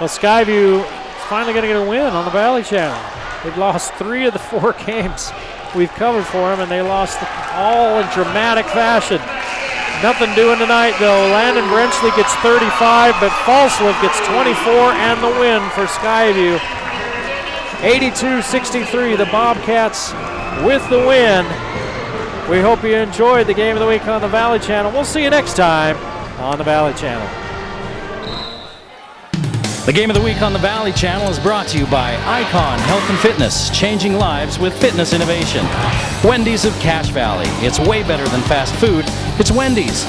Well, Skyview is finally going to get a win on the Valley Channel. They've lost 3 of the 4 games we've covered for them, and they lost all in dramatic fashion. Nothing doing tonight, though. Landon Brenchley gets 35, but Falslev gets 24 and the win for Skyview. 82-63, the Bobcats with the win. We hope you enjoyed the Game of the Week on the Valley Channel. We'll see you next time on the Valley Channel. The Game of the Week on the Valley Channel is brought to you by Icon Health and Fitness, changing lives with fitness innovation. Wendy's of Cache Valley. It's way better than fast food. It's Wendy's.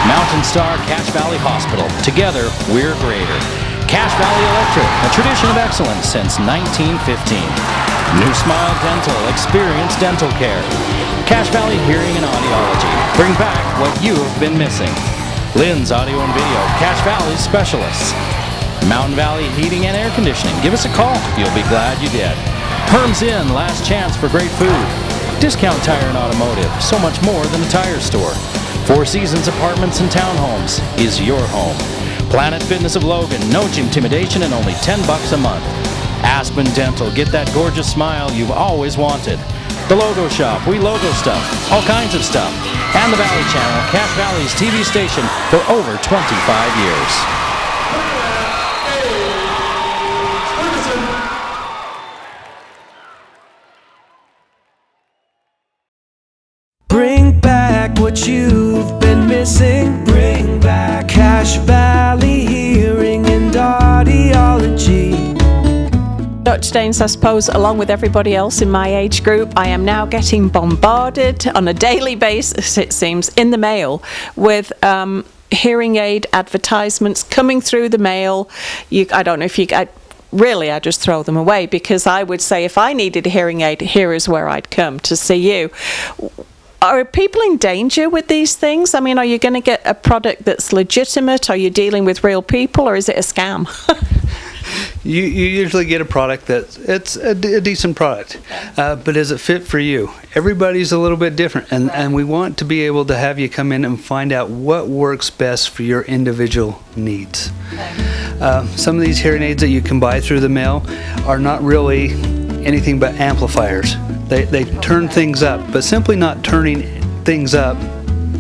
Mountain Star Cache Valley Hospital. Together, we're greater. Cache Valley Electric, a tradition of excellence since 1915. New Smile Dental, experience dental care. Cache Valley Hearing and Audiology. Bring back what you have been missing. Lynn's Audio and Video, Cache Valley's specialists. Mountain Valley Heating and Air Conditioning. Give us a call. You'll be glad you did. Herm's Inn, last chance for great food. Discount Tire and Automotive, so much more than a tire store. Four Seasons Apartments and Townhomes is your home. Planet Fitness of Logan, no intimidation and only $10 a month. Aspen Dental, get that gorgeous smile you've always wanted. The Logo Shop, we logo stuff, all kinds of stuff. And the Valley Channel, Cache Valley's TV station for over 25 years. Bring back what you've been missing. Bring back Cache Valley Hearing and Audiology. Dr. Daines, I suppose, along with everybody else in my age group, I am now getting bombarded on a daily basis, it seems, in the mail with hearing aid advertisements coming through the mail. I don't know if you... Really, I just throw them away, because I would say if I needed a hearing aid, here is where I'd come to see you. Are people in danger with these things? I mean, are you going to get a product that's legitimate? Are you dealing with real people, or is it a scam? You usually get a product it's a decent product, but is it fit for you? Everybody's a little bit different, and we want to be able to have you come in and find out what works best for your individual needs. Some of these hearing aids that you can buy through the mail are not really anything but amplifiers. They turn things up, but simply not turning things up,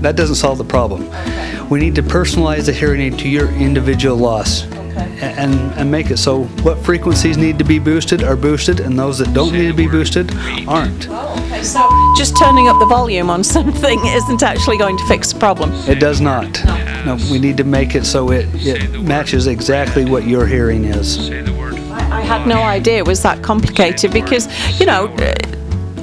that doesn't solve the problem. We need to personalize the hearing aid to your individual loss. And make it so what frequencies need to be boosted are boosted, and those that don't need to be boosted aren't. So just turning up the volume on something isn't actually going to fix the problem? It does not. No, we need to make it so it matches exactly what your hearing is. I had no idea it was that complicated, because, you know,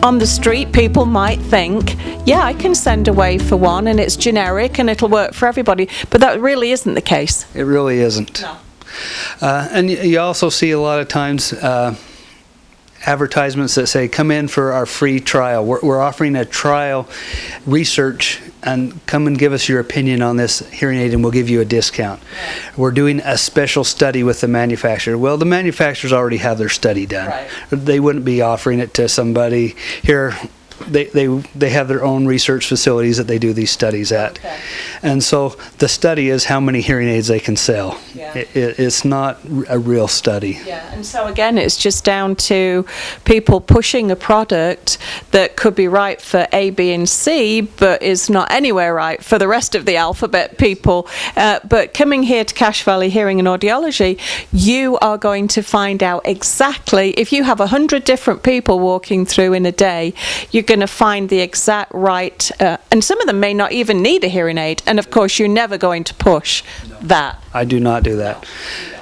on the street, people might think, yeah, I can send away for one and it's generic and it'll work for everybody, but that really isn't the case. It really isn't. No. And you also see a lot of times advertisements that say, come in for our free trial. We're offering a trial research, and come and give us your opinion on this hearing aid and we'll give you a discount. We're doing a special study with the manufacturer. Well, the manufacturers already have their study done. Right. They wouldn't be offering it to somebody here. They have their own research facilities that they do these studies at. Okay. And so the study is how many hearing aids they can sell. Yeah. It's not a real study. Yeah, and so again, it's just down to people pushing a product that could be right for A, B, and C, but is not anywhere right for the rest of the alphabet people. But coming here to Cache Valley Hearing and Audiology, you are going to find out exactly, if you have 100 different people walking through in a day, you're going to find the exact right, and some of them may not even need a hearing aid. And of course, you're never going to push that. I do not do that.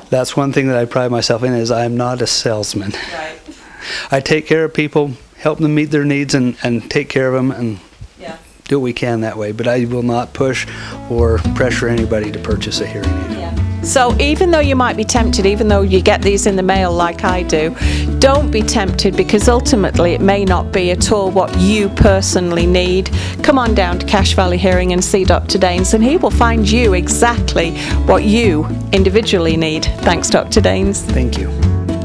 That's one thing that I pride myself in, is I am not a salesman. Right. I take care of people, help them meet their needs, and take care of them, and do what we can that way. But I will not push or pressure anybody to purchase a hearing aid. So even though you might be tempted, even though you get these in the mail like I do, don't be tempted, because ultimately it may not be at all what you personally need. Come on down to Cache Valley Hearing and see Dr. Daines, and he will find you exactly what you individually need. Thanks, Dr. Daines. Thank you.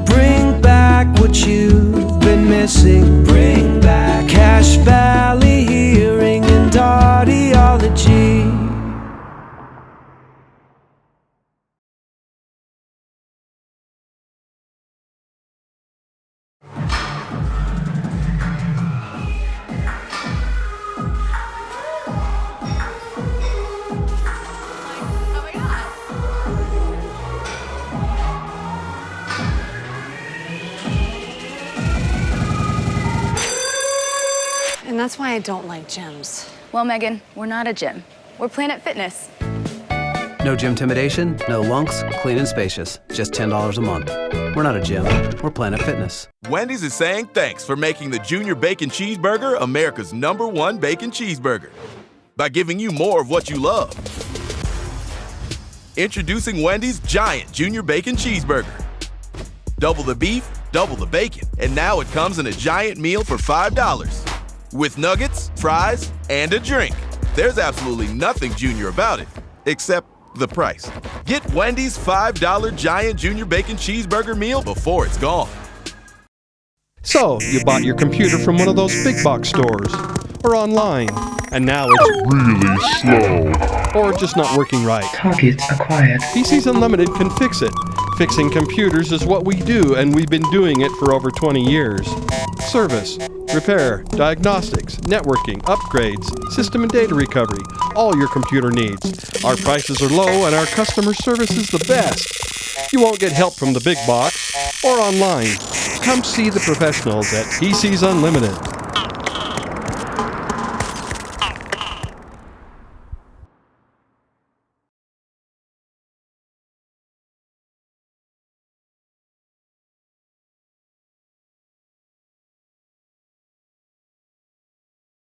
Bring back what you've been missing. Bring back Cache Valley Hearing and Audiology. And that's why I don't like gyms. Well, Megan, we're not a gym. We're Planet Fitness. No gym intimidation, no lunks, clean and spacious. Just $10 a month. We're not a gym. We're Planet Fitness. Wendy's is saying thanks for making the Junior Bacon Cheeseburger America's #1 bacon cheeseburger by giving you more of what you love. Introducing Wendy's Giant Junior Bacon Cheeseburger. Double the beef, double the bacon, and now it comes in a giant meal for $5. With nuggets, fries, and a drink. There's absolutely nothing junior about it, except the price. Get Wendy's $5 Giant Junior Bacon Cheeseburger meal before it's gone. So, you bought your computer from one of those big box stores, or online, and now it's really slow, or just not working right. Target acquired. PCs Unlimited can fix it. Fixing computers is what we do, and we've been doing it for over 20 years. Service, repair, diagnostics, networking, upgrades, system and data recovery, all your computer needs. Our prices are low and our customer service is the best. You won't get help from the big box or online. Come see the professionals at PCs Unlimited.